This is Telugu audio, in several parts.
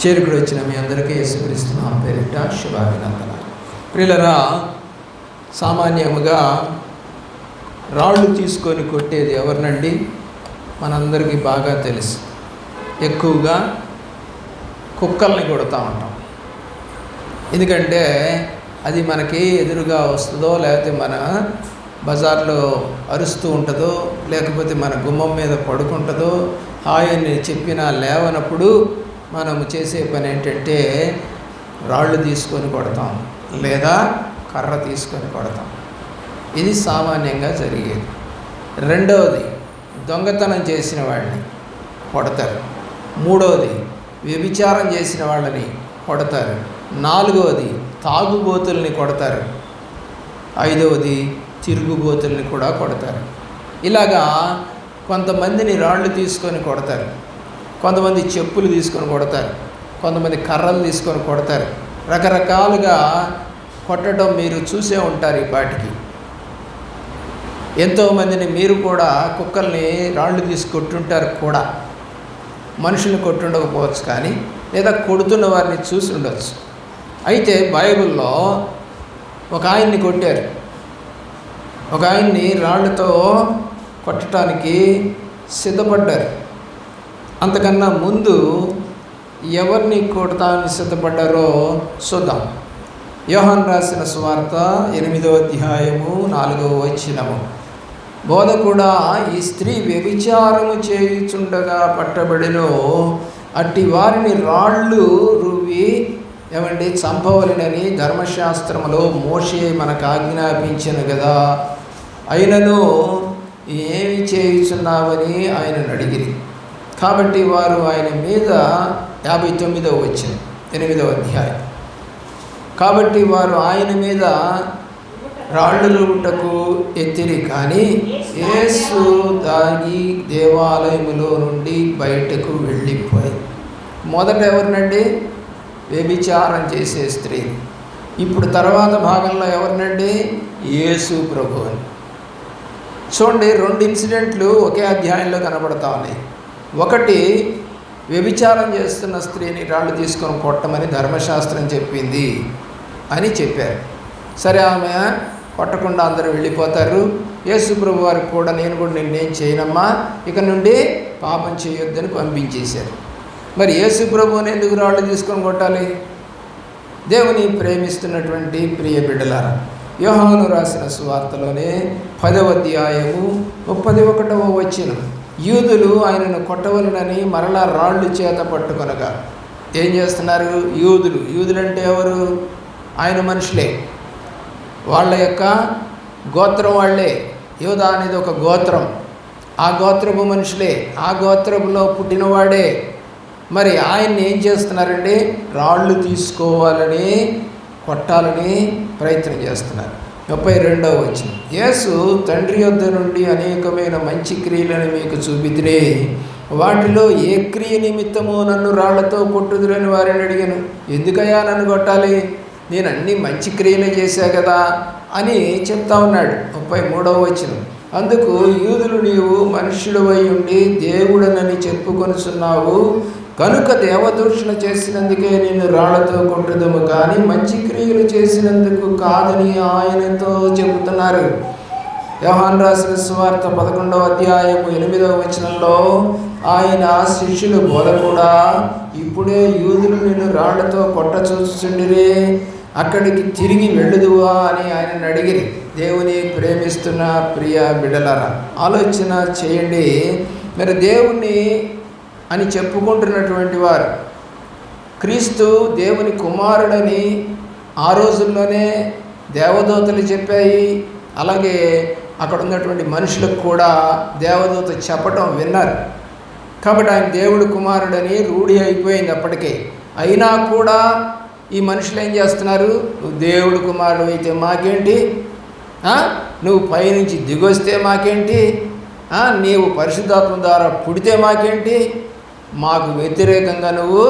చేరుకుడు వచ్చిన మీ అందరికీ యేసుక్రీస్తు నామమున పేరిట శుభాభినందనాలు. ప్రియులారా, సామాన్యముగా రాళ్ళు తీసుకొని కొట్టేది ఎవరినండి? మనందరికీ బాగా తెలుసు. ఎక్కువగా కుక్కల్ని కొడతా ఉంటాం. ఎందుకంటే అది మనకి ఎదురుగా వస్తుందో, లేకపోతే మన బజార్లో అరుస్తూ ఉంటుందో, లేకపోతే మన గుమ్మం మీద పడుకుంటుందో, హాయని చెప్పినా లేవనప్పుడు మనము చేసే పని ఏంటంటే రాళ్ళు తీసుకొని కొడతాం, లేదా కర్ర తీసుకొని కొడతాం. ఇది సామాన్యంగా జరిగేది. రెండవది, దొంగతనం చేసిన వాళ్ళని కొడతారు. మూడవది, వ్యభిచారం చేసిన వాళ్ళని కొడతారు. నాలుగవది, తాగుబోతుల్ని కొడతారు. ఐదవది, తిరుగుబోతుల్ని కూడా కొడతారు. ఇలాగా కొంతమందిని రాళ్ళు తీసుకొని కొడతారు, కొంతమంది చెప్పులు తీసుకొని కొడతారు, కొంతమంది కర్రలు తీసుకొని కొడతారు. రకరకాలుగా కొట్టడం మీరు చూసే ఉంటారు. ఈ పాటికి ఎంతోమందిని మీరు కూడా కుక్కల్ని రాళ్ళు తీసి కొట్టుంటారు కూడా. మనుషుల్ని కొట్టుండకపోవచ్చు, కానీ లేదా కొడుతున్న వారిని చూసి ఉండవచ్చు. అయితే బైబిల్లో ఒక ఆయన్ని కొట్టారు. ఒక ఆయన్ని రాళ్ళతో కొట్టడానికి సిద్ధపడ్డారు. అంతకన్నా ముందు ఎవరిని కొడతానికి సిద్ధపడ్డారో చూద్దాం. యోహాను రాసిన సువార్త 8వ అధ్యాయము 4వ వచనము. బోధకుడా, ఈ స్త్రీ వ్యభిచారము చేయుచుండగా పట్టబడినో అట్టి వారిని రాళ్ళు రువ్వి చంపవలెనని ధర్మశాస్త్రములో మోషే మనకు ఆజ్ఞాపించను కదా, అయినను ఏమి చేయుచున్నావని ఆయనను అడిగిరి. కాబట్టి వారు ఆయన మీద 59వ వచనం 8వ అధ్యాయం. కాబట్టి వారు ఆయన మీద రాళ్ళు రువ్వుటకు ఎత్తిరి, కానీ యేసు దాగి దేవాలయములో నుండి బయటకు వెళ్ళిపోయి. మొదట ఎవరినండి? వ్యభిచారం చేసే స్త్రీ. ఇప్పుడు తర్వాత భాగంలో ఎవరినండి? యేసు ప్రభు అని. చూడండి, 2 ఇన్సిడెంట్లు ఒకే అధ్యాయంలో కనబడతా ఉన్నాయి. ఒకటి, వ్యభిచారం చేస్తున్న స్త్రీని రాళ్ళు తీసుకొని కొట్టమని ధర్మశాస్త్రం చెప్పింది అని చెప్పారు. సరే, ఆమె కొట్టకుండా అందరూ వెళ్ళిపోతారు. యేసు ప్రభు వారికి కూడా నేను కూడా నిన్నేం చేయనమ్మా, ఇక నుండి పాపం చేయొద్దని పంపించేశారు. మరి యేసు ప్రభువుని ఎందుకు రాళ్ళు తీసుకొని కొట్టాలి? దేవుని ప్రేమిస్తున్నటువంటి ప్రియ బిడ్డలారా, యోహాను రాసిన సువార్తలోనే 10వ అధ్యాయము 31వ వచనం. యూదులు ఆయనను కొట్టవలనని మరలా రాళ్ళు చేత పట్టుకొనగా ఏం చేస్తున్నారు? యూదులంటే ఎవరు? ఆయన మనుషులే, వాళ్ళ యొక్క గోత్రం వాళ్ళే. యూదా అనేది ఒక గోత్రం, ఆ గోత్రపు మనుషులే, ఆ గోత్రపులో పుట్టినవాడే. మరి ఆయన్ని ఏం చేస్తున్నారండి? రాళ్ళు తీసుకోవాలని, కొట్టాలని ప్రయత్నం చేస్తున్నారు. 32వ వచనం. యేసు తండ్రి యొద్ద నుండి అనేకమైన మంచి క్రియలను మీకు చూపితిరే, వాటిలో ఏ క్రియ నిమిత్తమో నన్ను రాళ్లతో కొట్టుదురని వారిని అడిగాను. ఎందుకయ్యా నన్ను కొట్టాలి? నేను అన్ని మంచి క్రియలే చేశా కదా అని చెప్తా ఉన్నాడు. 33వ వచనం. అందుకు యూదులు, నీవు మనుష్యుడవై ఉండి దేవుడనని చెప్పుకొనుచున్నావు కనుక దేవదూషణ చేసినందుకే నిన్ను రాళ్లతో కొట్టుదము, కానీ మంచి క్రియలు చేసినందుకు కాదని ఆయనతో చెబుతున్నారు. యోహాను రాసిన సువార్త 11వ అధ్యాయము 8వ వచనంలో ఆయన శిష్యులు, బోధకుడా, ఇప్పుడే యూదులు నిన్ను రాళ్లతో కొట్ట చూచుచుండిరే, అక్కడికి తిరిగి వెళ్ళుదువా అని ఆయనను అడిగిరి. దేవుని ప్రేమిస్తున్న ప్రియ బిడ్డలారా, ఆలోచన చేయండి. మరి దేవుణ్ణి అని చెప్పుకుంటున్నటువంటి వారు, క్రీస్తు దేవుని కుమారుడని ఆ రోజుల్లోనే దేవదూతలు చెప్పాయి. అలాగే అక్కడ ఉన్నటువంటి మనుషులకు కూడా దేవదూత చెప్పటం విన్నారు. కాబట్టి ఆయన దేవుడి కుమారుడని రూఢి అయిపోయింది అప్పటికే. అయినా కూడా ఈ మనుషులు ఏం చేస్తున్నారు? నువ్వు దేవుడి కుమారుడు అయితే మాకేంటి, నువ్వు పైనుంచి దిగొస్తే మాకేంటి, నీవు పరిశుద్ధాత్మ ద్వారా పుడితే మాకేంటి, మాకు వ్యతిరేకంగా నువ్వు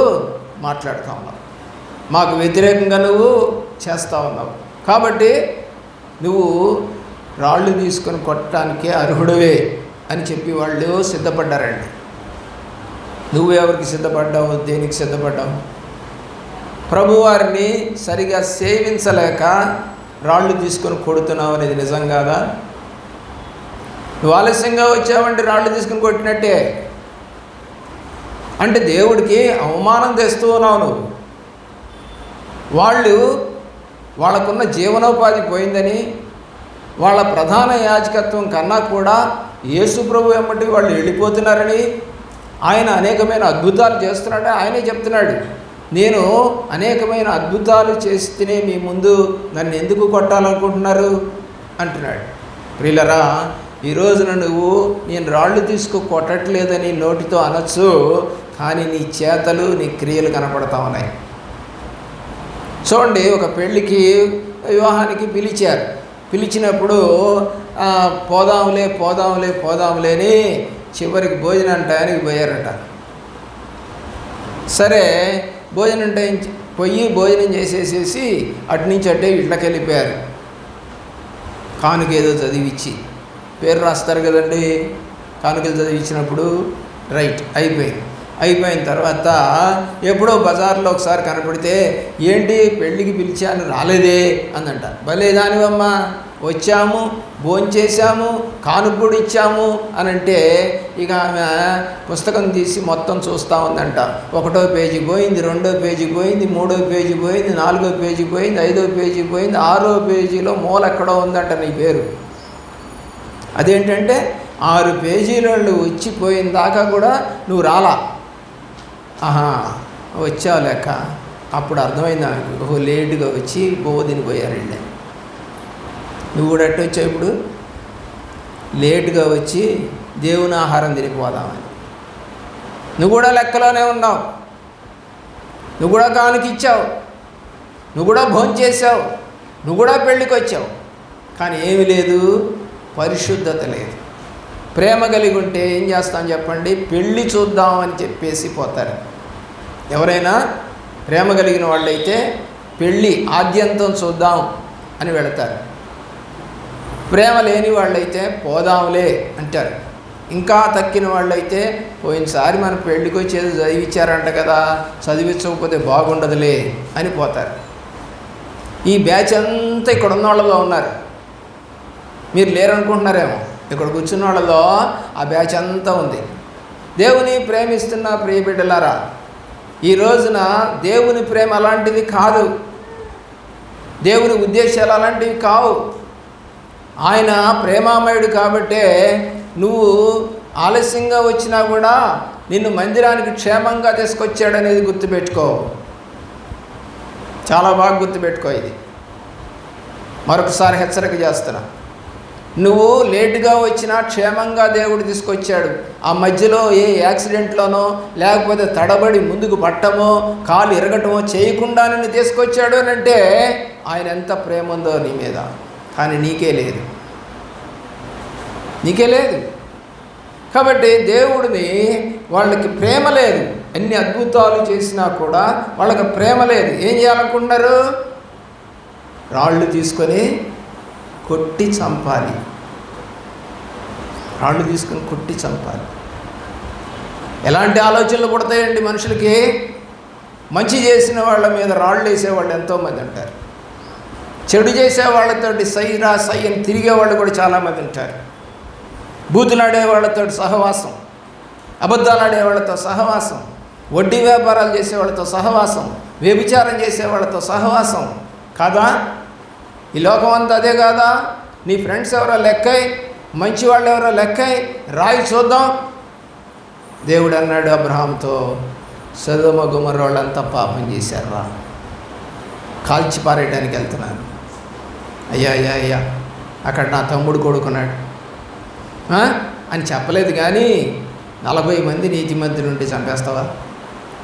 మాట్లాడుతూ ఉన్నావు, మాకు వ్యతిరేకంగా నువ్వు చేస్తూ ఉన్నావు, కాబట్టి నువ్వు రాళ్ళు తీసుకొని కొట్టడానికే అర్హుడవే అని చెప్పి వాళ్ళు సిద్ధపడ్డారండి. నువ్వు ఎవరికి సిద్ధపడ్డావు? దేనికి సిద్ధపడ్డావు? ప్రభువారిని సరిగా సేవించలేక రాళ్ళు తీసుకొని కొడుతున్నావు అనేది నిజం కాదా? నువ్వు ఆలస్యంగా వచ్చావంటే రాళ్ళు తీసుకుని కొట్టినట్టే. అంటే దేవుడికి అవమానం తెస్తూ ఉన్నావు నువ్వు. వాళ్ళకున్న జీవనోపాధి పోయిందని, వాళ్ళ ప్రధాన యాజకత్వం కన్నా కూడా యేసు ప్రభు వెంబడి వాళ్ళు వెళ్ళిపోతున్నారని, ఆయన అనేకమైన అద్భుతాలు చేస్తున్నాడని ఆయనే చెప్తున్నాడు. నేను అనేకమైన అద్భుతాలు చేస్తేనే మీ ముందు నన్ను ఎందుకు కొట్టాలనుకుంటున్నారు అంటున్నాడు. ప్రియులరా, ఈ రోజున నువ్వు నేను రాళ్ళు కొట్టట్లేదని నోటితో అనొచ్చు, కానీ నీ చేతలు నీ క్రియలు కనపడతా ఉన్నాయి. చూడండి, ఒక పెళ్ళికి వివాహానికి పిలిచినప్పుడు పోదాంలే అని చివరికి భోజనం టయానికి పోయారట. సరే, భోజనం టైం భోజనం చేసేసేసి అటు నుంచి అట్టే ఇళ్ళకి వెళ్ళిపోయారు. కానుకేదో చదివిచ్చి పేరు రాస్తారు కదండి. కానుకలు చదివించినప్పుడు రైట్ అయిపోయిన తర్వాత ఎప్పుడో బజార్లో ఒకసారి కనపడితే, ఏంటి పెళ్ళికి పిలిచాను రాలేదే అందంట. భలే దానివమ్మా, వచ్చాము, భోంచేసాము, కానుక కూడా ఇచ్చాము అని అంటే ఇక ఆమె పుస్తకం తీసి మొత్తం చూస్తూ ఉందంట. 1వ పేజీ పోయింది, 2వ పేజీ పోయింది, 3వ పేజీ పోయింది, 4వ పేజీ పోయింది, 5వ పేజీ పోయింది, 6వ పేజీలో మూల ఎక్కడో ఉందంట నీ పేరు. అదేంటంటే 6 పేజీలు వచ్చిపోయిన దాకా కూడా నువ్వు రాలా. వచ్చావు లెక్క. అప్పుడు అర్థమైంది నాకు, ఓహో లేటుగా వచ్చి బోధిని పోయారండి. నువ్వు కూడా అట్టు వచ్చావు, ఇప్పుడు లేటుగా వచ్చి దేవుని ఆహారం తినిపోదామని. నువ్వు కూడా లెక్కలోనే ఉన్నావు, నువ్వు కూడా కానుకిచ్చావు, నువ్వు కూడా భోంచేసావు, నువ్వు కూడా పెళ్ళికి వచ్చావు, కానీ ఏమీ లేదు, పరిశుద్ధత లేదు. ప్రేమ కలిగి ఉంటే ఏం చేస్తాం చెప్పండి? పెళ్ళి చూద్దామని చెప్పేసి పోతారు. ఎవరైనా ప్రేమ కలిగిన వాళ్ళైతే పెళ్ళి ఆద్యంతం చూద్దాం అని వెళతారు. ప్రేమ లేని వాళ్ళైతే పోదాంలే అంటారు. ఇంకా తక్కిన వాళ్ళైతే పోయినసారి మన పెళ్ళికి వచ్చేది చదివించారంట కదా, చదివించకపోతే బాగుండదులే అని పోతారు. ఈ బ్యాచ్ అంతా ఇక్కడ ఉన్న వాళ్ళలో ఉన్నారు. మీరు లేరనుకుంటున్నారేమో, ఇక్కడ కూర్చున్న వాళ్ళలో ఆ బ్యాచ్ అంతా ఉంది. దేవుని ప్రేమిస్తున్న ప్రియ బిడ్డలారా, ఈ రోజున దేవుని ప్రేమ అలాంటిది కాదు, దేవుని ఉద్దేశాలు అలాంటివి కావు. ఆయన ప్రేమామయుడు కాబట్టే నువ్వు ఆలస్యంగా వచ్చినా కూడా నిన్ను మందిరానికి క్షేమంగా తీసుకొచ్చాడనేది గుర్తుపెట్టుకో. చాలా బాగా గుర్తుపెట్టుకో. ఇది మరొకసారి హెచ్చరిక చేస్తున్నా. నువ్వు లేటుగా వచ్చినా క్షేమంగా దేవుడు తీసుకొచ్చాడు. ఆ మధ్యలో ఏ యాక్సిడెంట్లోనో లేకపోతే తడబడి ముందుకు పట్టమో కాలు ఇరగటమో చేయకుండా నిన్ను తీసుకొచ్చాడు అని అంటే ఆయన ఎంత ప్రేమ ఉందో నీ మీద. కానీ నీకే లేదు. కాబట్టి దేవుడిని వాళ్ళకి ప్రేమ లేదు. ఎన్ని అద్భుతాలు చేసినా కూడా వాళ్ళకి ప్రేమ లేదు. ఏం చేయాలనుకుంటున్నారు? రాళ్ళు తీసుకొని కొట్టి చంపాలి. ఎలాంటి ఆలోచనలు పుడతాయండి మనుషులకి? మంచి చేసిన వాళ్ళ మీద రాళ్ళు వేసేవాళ్ళు ఎంతోమంది ఉంటారు. చెడు చేసే వాళ్ళతోటి సై అని తిరిగేవాళ్ళు కూడా చాలామంది ఉంటారు. బూతులాడే వాళ్ళతో సహవాసం, అబద్ధాలు ఆడే వాళ్ళతో సహవాసం, వడ్డీ వ్యాపారాలు చేసేవాళ్ళతో సహవాసం, వ్యభిచారం చేసేవాళ్ళతో సహవాసం. కాదా? ఈ లోకం అంతా అదే కాదా? నీ ఫ్రెండ్స్ ఎవరో లెక్కై, మంచి వాళ్ళు ఎవరో లెక్కై, రాయి చూద్దాం. దేవుడు అన్నాడు అబ్రహాంతో, సొదొమ గొమొర్రా వాళ్ళంతా పాపం చేశారా, కాల్చి పారేయడానికి వెళ్తున్నారు. అయ్యా అక్కడ నా తమ్ముడు కొడుకున్నాడు అని చెప్పలేదు, కానీ 40 మంది నీతిమంతులు ఉంటే చంపేస్తావా?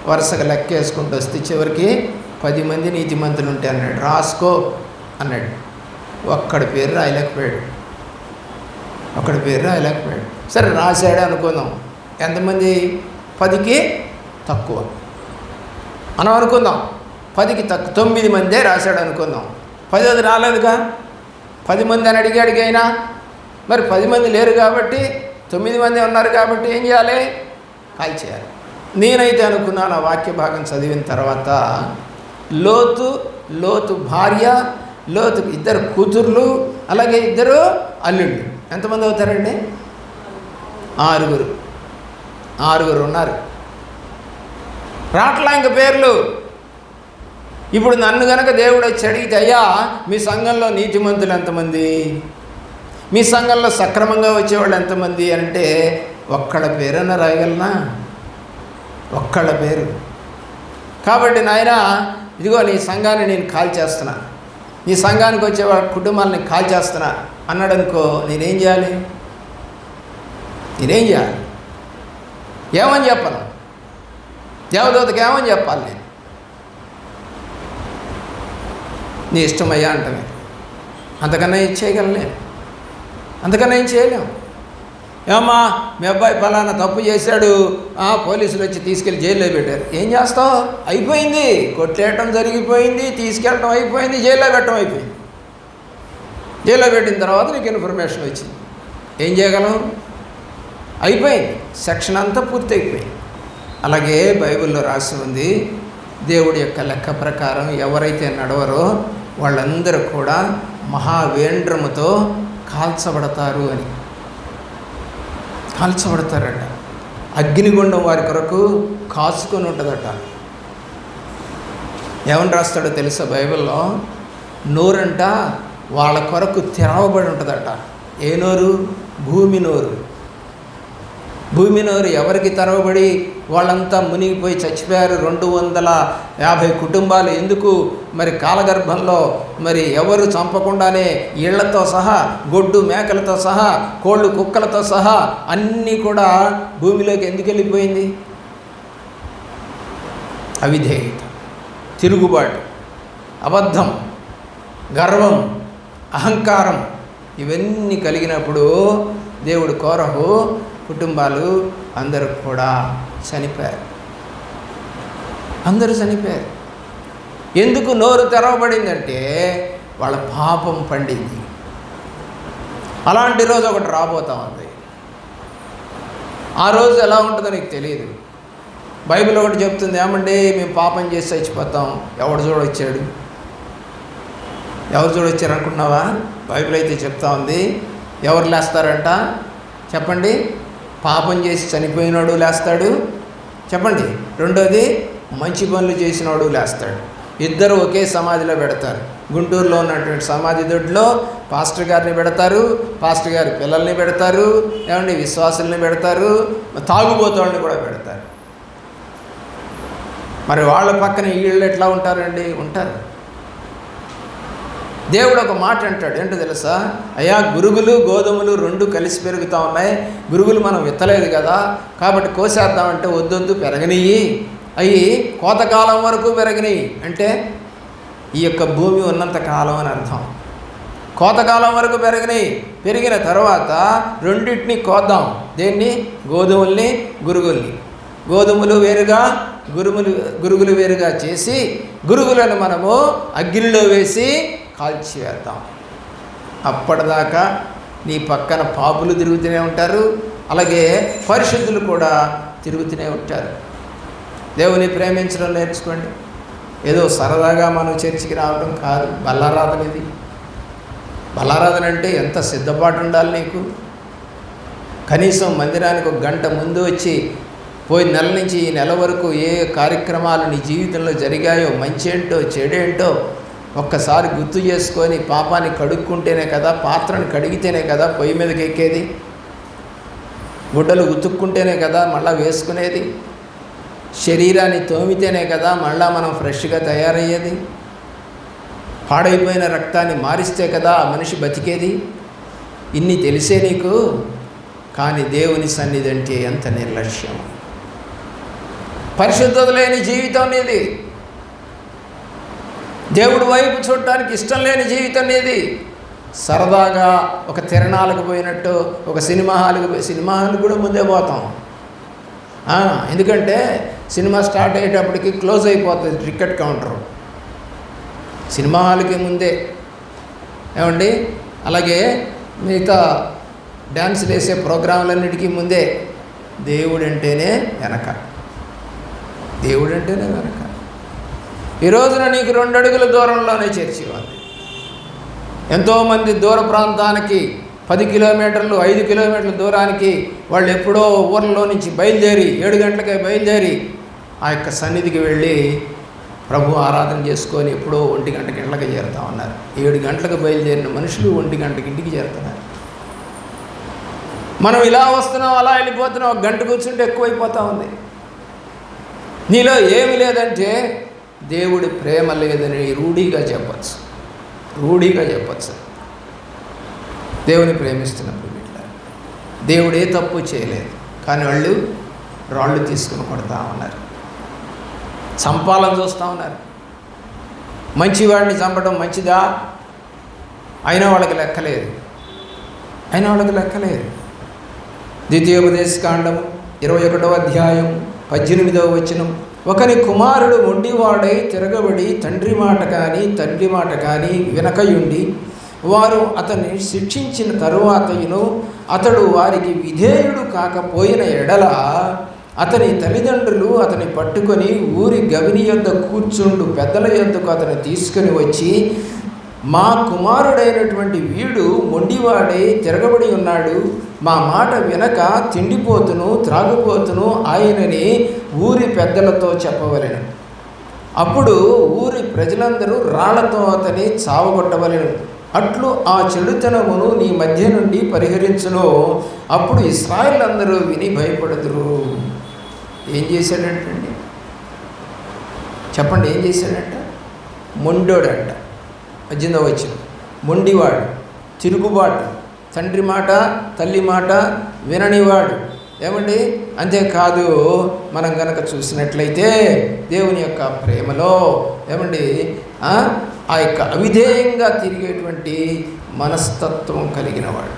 వరుసగా లెక్క వేసుకుంటూ వస్తే చివరికి 10 మంది నీతిమంతులు ఉంటే అన్నాడు. రాసుకో అన్నాడు. ఒక్కడి పేరు రాయలేకపోయాడు. సరే రాశాడు అనుకుందాం. ఎంతమంది? 10కి తక్కువ మనం అనుకుందాం. 10కి తక్కువ 9 మందే రాశాడు అనుకుందాం. 10ది రాలేదుగా. 10 మంది అని అడిగాడిగైనా మరి 10 మంది లేరు కాబట్టి 9 మంది ఉన్నారు కాబట్టి ఏం చేయాలి? కాల్ చేయాలి. నేనైతే అనుకున్నాను ఆ వాక్య భాగం చదివిన తర్వాత, లోతు భార్య, లోతు 2 కూతుర్లు, అలాగే 2 అల్లుళ్ళు. ఎంతమంది అవుతారండి? 6 ఉన్నారు. రాట్లా ఇంక పేర్లు. ఇప్పుడు నన్ను గనక దేవుడు వచ్చి అడిగితే, అయ్యా మీ సంఘంలో నీతిమంతులు ఎంతమంది, మీ సంఘంలో సక్రమంగా వచ్చేవాళ్ళు ఎంతమంది అంటే ఒక్కళ్ళ పేరన్నా రాయగలనా? ఒక్కళ్ళ పేరు. కాబట్టి నాయన, ఇదిగో నీ సంఘాన్ని నేను కాల్ చేస్తున్నా, నీ సంఘానికి వచ్చే వాళ్ళ కుటుంబాలని కాల్ చేస్తున్నా అన్నాడు అనుకో, నేనేం చేయాలి? ఏమని చెప్పను? దేవదూతకి ఏమని చెప్పాలి? నేను నీ ఇష్టమయ్యా అంటమే. అంతకన్నా ఏం చేయగలను? అంతకన్నా ఏం చేయలేము. ఏమ్మా మీ అబ్బాయి ఫలానా తప్పు చేశాడు, పోలీసులు వచ్చి తీసుకెళ్ళి జైల్లో పెట్టారు. ఏం చేస్తావు? అయిపోయింది. కొట్టేయటం జరిగిపోయింది, తీసుకెళ్ళటం అయిపోయింది, జైల్లో పెట్టడం అయిపోయింది. జైల్లో పెట్టిన తర్వాత నీకు ఇన్ఫర్మేషన్ వచ్చింది. ఏం చేయగలం? అయిపోయింది. సెక్షన్ అంతా పూర్తి అయిపోయింది. అలాగే బైబిల్లో రాసి ఉంది, దేవుడి యొక్క లెక్క ప్రకారం ఎవరైతే నడవరో వాళ్ళందరూ కూడా మహావేంద్రముతో కాల్చబడతారు అని. కాల్చబడతారట. అగ్నిగుండం వారి కొరకు కాచుకొని ఉంటుందట. ఏమని రాస్తాడో తెలుసా బైబిల్లో? నోరంట వాళ్ళ కొరకు తెరవబడి ఉంటుందట. ఏ నోరు? భూమి నోరు. భూమి నోరు ఎవరికి తెరవబడి వాళ్ళంతా మునిగిపోయి చచ్చిపోయారు. 250 కుటుంబాలు. ఎందుకు? మరి కాలగర్భంలో మరి ఎవరు చంపకుండానే ఇళ్లతో సహా, గొడ్డు మేకలతో సహా, కోళ్ళు కుక్కలతో సహా అన్నీ కూడా భూమిలోకి ఎందుకు వెళ్ళిపోయింది? అవిధేయత, తిరుగుబాటు, అబద్ధం, గర్వం, అహంకారం ఇవన్నీ కలిగినప్పుడు దేవుడు కోరహు కుటుంబాలు అందరూ కూడా చనిపోయారు. అందరూ చనిపోయారు. ఎందుకు నోరు తెరవబడిందంటే వాళ్ళ పాపం పండింది. అలాంటి రోజు ఒకటి రాబోతా ఉంది. ఆ రోజు ఎలా ఉంటుందో నీకు తెలియదు. బైబిల్ ఒకటి చెప్తుంది, ఏమండి మేము పాపం చేసి చచ్చిపోతాం. ఎవడు చూడొచ్చాడు? ఎవరు చూడొచ్చారు అనుకున్నావా? బైబిల్ అయితే చెప్తా ఉంది. ఎవరు లేస్తారంట చెప్పండి? పాపం చేసి చనిపోయినాడు లేస్తాడు. చెప్పండి. రెండోది, మంచి పనులు చేసినాడు లేస్తాడు. ఇద్దరు ఒకే సమాధిలో పెడతారు. గుంటూరులో ఉన్నటువంటి సమాధి దొడ్లో పాస్టర్ గారిని పెడతారు, పాస్టర్ గారి పిల్లల్ని పెడతారు, ఏమండి విశ్వాసుల్ని పెడతారు, తాగుబోతోళ్ళని కూడా పెడతారు. మరి వాళ్ళ పక్కన వీళ్ళు ఎట్లా ఉంటారండి? ఉంటారు. దేవుడు ఒక మాట అంటాడు, ఏంటో తెలుసా? అయ్యా గురుగులు గోధుమలు 2 కలిసి పెరుగుతూ ఉన్నాయి. గురుగులు మనం విత్తలేదు కదా, కాబట్టి కోసేద్దామంటే వద్దొద్దు, పెరగనియ్యి. అవి కోతకాలం వరకు పెరగనియ్యి అంటే ఈ యొక్క భూమి ఉన్నంత కాలం అని అర్థం. కోతకాలం వరకు పెరగనియ్యి. పెరిగిన తర్వాత రెండింటిని కోద్దాం. దేన్ని? గోధుమల్ని, గురుగుల్ని. గోధుమలు వేరుగా, గురుగులు వేరుగా చేసి గురుగులను మనము అగ్నిలో వేసి కాల్చివేద్దాం. అప్పటిదాకా నీ పక్కన పాపులు తిరుగుతూనే ఉంటారు, అలాగే పరిశుద్ధులు కూడా తిరుగుతూనే ఉంటారు. దేవుని ప్రేమించడం నేర్చుకోండి. ఏదో సరదాగా మనం చర్చికి రావడం కాదు. బల్లారాధన ఇది. బల్లారాధన అంటే ఎంత సిద్ధపాటు ఉండాలి నీకు. కనీసం మందిరానికి 1 గంట ముందు వచ్చి, పోయిన నెల నుంచి ఈ నెల వరకు ఏ కార్యక్రమాలు నీ జీవితంలో జరిగాయో, మంచేంటో చెడేంటో ఒక్కసారి గుర్తు చేసుకొని పాపాన్ని కడుక్కుంటేనే కదా, పాత్రను కడిగితేనే కదా పొయ్యి మీదకి ఎక్కేది. గుడ్డలు ఉతుక్కుంటేనే కదా మళ్ళీ వేసుకునేది. శరీరాన్ని తోమితేనే కదా మళ్ళీ మనం ఫ్రెష్గా తయారయ్యేది. పాడైపోయిన రక్తాన్ని మారిస్తే కదా ఆ మనిషి బతికేది. ఇన్ని తెలిసే నీకు, కానీ దేవుని సన్నిధి అంటే ఎంత నిర్లక్ష్యం. పరిశుద్ధత లేని జీవితం నీది. దేవుడి వైపు చూడటానికి ఇష్టం లేని జీవితం నీది. సరదాగా ఒక తిరణాలకు పోయినట్టు, ఒక సినిమా హాల్కి కూడా ముందే పోతాం. ఎందుకంటే సినిమా స్టార్ట్ అయ్యేటప్పటికి క్లోజ్ అయిపోతుంది టికెట్ కౌంటర్. సినిమా హాల్కి ముందే, ఏమండి, అలాగే మిగతా డ్యాన్సులు వేసే ప్రోగ్రాంలన్నిటికీ ముందే. దేవుడు అంటేనే వెనక. దేవుడు అంటేనే వెనక. ఈ రోజున నీకు 2 అడుగుల దూరంలోనే చర్చి ఉంది. ఎంతోమంది దూర ప్రాంతానికి 10 కిలోమీటర్లు 5 కిలోమీటర్ల దూరానికి వాళ్ళు ఎప్పుడో ఊర్లలో నుంచి బయలుదేరి 7 గంటలకే బయలుదేరి ఆ యొక్క సన్నిధికి వెళ్ళి ప్రభు ఆరాధన చేసుకొని ఎప్పుడో 1 గంటకి ఇళ్ళకి చేరుతా ఉన్నారు. 7 గంటలకు బయలుదేరిన మనుషులు 1 గంటకి ఇంటికి చేరుతున్నారు. మనం ఇలా వస్తున్నాం, అలా వెళ్ళిపోతున్నాం, 1 గంట కూర్చుంటే ఎక్కువైపోతూ ఉంది. నీలో ఏమి లేదంటే దేవుడి ప్రేమ లేదని రూఢీగా చెప్పచ్చు. దేవుని ప్రేమిస్తున్నప్పుడు వీళ్ళ దేవుడు ఏ తప్పు చేయలేదు, కానీ వాళ్ళు రాళ్ళు తీసుకుని కొడతా ఉన్నారు, చంపాలని చూస్తూ ఉన్నారు. మంచివాడిని చంపడం మంచిదా? అయినా వాళ్ళకి లెక్కలేదు. ద్వితీయోపదేశకాండం 21వ అధ్యాయం 18వ వచనం. ఒకని కుమారుడు మొండివాడై తిరగబడి తండ్రి మాట కానీ వినకయుండి వారు అతన్ని శిక్షించిన తరువాతయును అతడు వారికి విధేయుడు కాకపోయిన ఎడల అతని తల్లిదండ్రులు అతని పట్టుకొని ఊరి గవిని యొద్ద కూర్చుండు పెద్దల యొద్దకు అతను తీసుకుని వచ్చి, మా కుమారుడైనటువంటి వీడు మొండివాడై తిరగబడి ఉన్నాడు, మా మాట వినక తిండిపోతును త్రాగుపోతును ఆయనని ఊరి పెద్దలతో చెప్పవలెను. అప్పుడు ఊరి ప్రజలందరూ రాళ్లతో అతని చావగొట్టవలెను. అట్లు ఆ చెడుతనమును నీ మధ్య నుండి పరిహరించును. అప్పుడు ఇశ్రాయేలందరూ విని భయపడుదురు. ఏం చేశాడంటండి? చెప్పండి, ఏం చేశాడంట? మొండోడంట. 18వ వచనం. మొండివాడు, తిరుగుబాటు, తండ్రి మాట తల్లి మాట విననివాడు. ఏమండి? అంతేకాదు, మనం కనుక చూసినట్లయితే దేవుని యొక్క ప్రేమలో ఏమండి ఆ యొక్క అవిధేయంగా తిరిగేటువంటి మనస్తత్వం కలిగిన వాడు,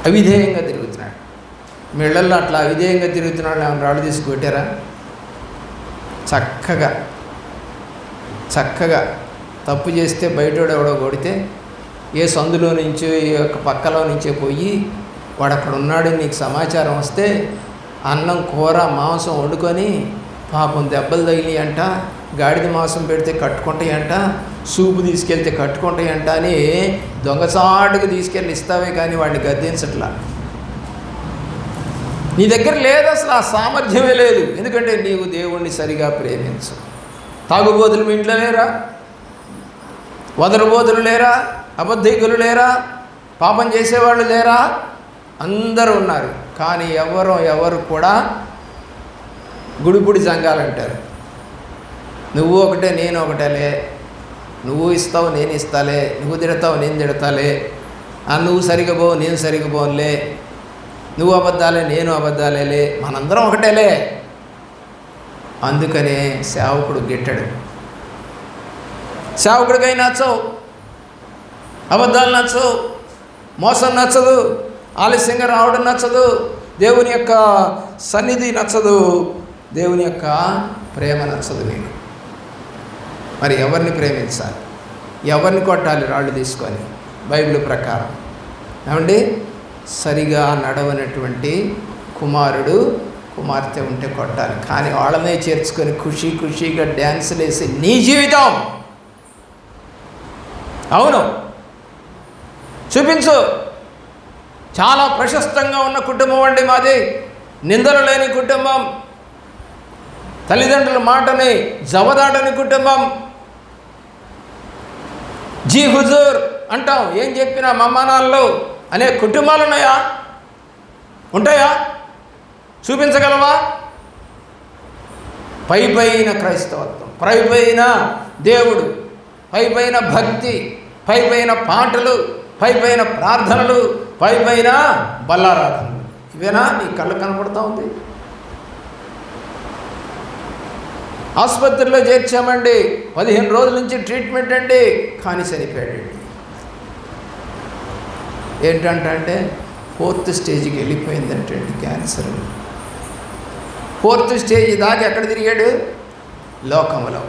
అవిధేయంగా తిరుగుతున్నాడు. మీ ఇళ్ళల్లో అట్లా అవిధేయంగా తిరుగుతున్నాడు ఏమైనా రాళ్ళు తీసుకుపెట్టారా? చక్కగా తప్పు చేస్తే బయటోడు ఎవడో కొడితే ఏ సందులో నుంచో ఈ యొక్క పక్కలో నుంచే పోయి వాడు అక్కడ ఉన్నాడని నీకు సమాచారం వస్తే అన్నం కూర మాంసం వండుకొని, పాపం దెబ్బలు తగిలియంట, గాడిద మాంసం పెడితే కట్టుకుంటాయంట, సూపు తీసుకెళ్తే కట్టుకుంటాయంట అని దొంగసాటుకు తీసుకెళ్ళి ఇస్తావే కానీ వాడిని గద్దించట్లా. నీ దగ్గర లేదు, అసలు ఆ సామర్థ్యమే లేదు. ఎందుకంటే నీవు దేవుణ్ణి సరిగా ప్రేమించు. తాగుబోతులు మీ ఇంట్లో లేరా? వదరుబోతులు లేరా? అబద్ధికులు లేరా? పాపం చేసేవాళ్ళు లేరా? అందరూ ఉన్నారు. కానీ ఎవరు కూడా గుడిపుడి సంఘాలంటారు. నువ్వు ఒకటే నేను ఒకటేలే, నువ్వు ఇస్తావు నేను ఇస్తాలే, నువ్వు తిడతావు నేను తిడతాలే, నువ్వు సరిగా పో నేను సరిగా పోనులే, నువ్వు అబద్ధాలే నేను అబద్ధాలేలే, మనందరం ఒకటేలే. అందుకనే సేవకుడు గిట్టడు. సేవకుడికై నచ్చవు, అబద్ధాలు నచ్చవు, మోసం నచ్చదు, ఆలస్యంగా రావడం నచ్చదు, దేవుని యొక్క సన్నిధి నచ్చదు, దేవుని యొక్క ప్రేమ నచ్చదు నీకు. మరి ఎవరిని ప్రేమించాలి? ఎవరిని కొట్టాలి రాళ్ళు తీసుకొని? బైబిల్ ప్రకారం ఏమండి, సరిగా నడవనటువంటి కుమారుడు కుమార్తె ఉంటే కొట్టాలి. కానీ వాళ్ళనే చేర్చుకొని ఖుషీగా డ్యాన్సులు వేసి నీ జీవితం అవును చూపించు. చాలా ప్రశస్తంగా ఉన్న కుటుంబం అండి మాది, నిందలు లేని కుటుంబం, తల్లిదండ్రుల మాటని జవదాటని కుటుంబం, జీ హుజూర్ అంటాం, ఏం చెప్పినా మమ్మానాళ్ళు అనే కుటుంబాలు ఉన్నాయా? ఉంటాయా? చూపించగలవా? పైపైన క్రైస్తవత్వం, పైపైన దేవుడు, పైపైన భక్తి, పైపైన పాటలు, పైపైన ప్రార్థనలు, పైపైన బల్లారాధనలు, ఇవేనా నీ కళ్ళు కనపడుతూ ఉంది? ఆసుపత్రిలో చేర్చామండి, 15 రోజుల నుంచి ట్రీట్మెంట్ అండి, కానీ చనిపోయాడండి. ఏంటంటే 4th స్టేజ్కి వెళ్ళిపోయిందంటండి క్యాన్సర్. 4th స్టేజ్ దాకా ఎక్కడ తిరిగాడు? లోకములో,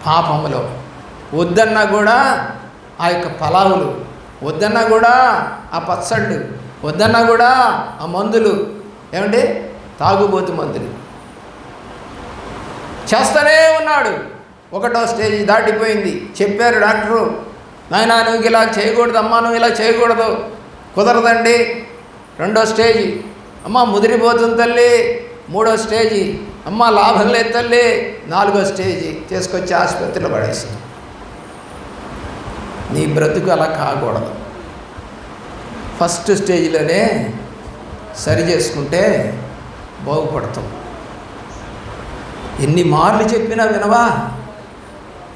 పాపములో. వద్దన్నా కూడా ఆ యొక్క పలావులు, వద్దన్నా కూడా ఆ పచ్చళ్ళు, వద్దన్నా కూడా ఆ మందులు, ఏమంటే తాగుబోతు మందులు. చేస్తూనే ఉన్నాడు. 1వ స్టేజ్ దాటిపోయింది. చెప్పారు డాక్టరు, నాయనా నువ్వు ఇలా చేయకూడదు, అమ్మా నువ్వు ఇలా చేయకూడదు, కుదరదండి. 2వ స్టేజీ, అమ్మ ముదిరిపోతుంది తల్లి. 3వ స్టేజీ, అమ్మ లాభం లేదు తల్లి. 4వ స్టేజీ తీసుకొచ్చి ఆసుపత్రిలో పడేసి. నీ బ్రతుకు అలా కాకూడదు. ఫస్ట్ స్టేజ్లోనే సరి చేసుకుంటే బాగుపడతాం. ఎన్ని మార్లు చెప్పినా వినవా?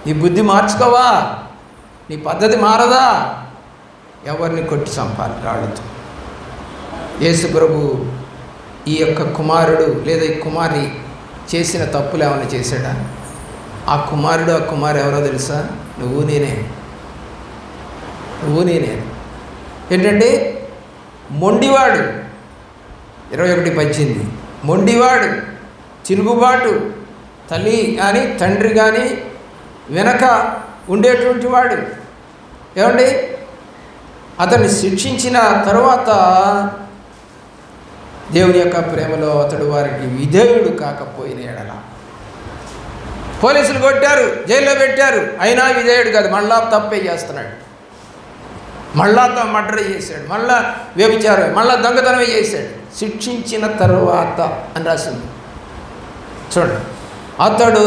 నీ బుద్ధి మార్చుకోవా? నీ పద్ధతి మారదా? ఎవరిని కొట్టి చంపాలి రాళ్ళతో? యేసు ప్రభు ఈ యొక్క కుమారుడు లేదా ఈ కుమారి చేసిన తప్పులు ఏమైనా చేశాడా? ఆ కుమారుడు ఆ కుమారు ఎవరో తెలుసా? నువ్వు నేనే. ఏంటంటే మొండివాడు. 21:18 మొండివాడు, తిరుగుబాటు, తల్లి కానీ తండ్రి కానీ వెనక ఉండేటువంటి వాడు. ఏమండి, అతన్ని శిక్షించిన తరువాత దేవుని యొక్క ప్రేమలో అతడు వారికి విధేయుడు కాకపోయిన ఎడల, పోలీసులు కొట్టారు, జైల్లో పెట్టారు, అయినా విధేయుడు కాదు, మళ్ళా తప్పే చేస్తున్నాడు, మళ్ళా మర్డర్ చేశాడు, మళ్ళా వ్యభిచారం, మళ్ళా దొంగతనమే చేశాడు. శిక్షించిన తరువాత అని రాసింది చూడండి. అతడు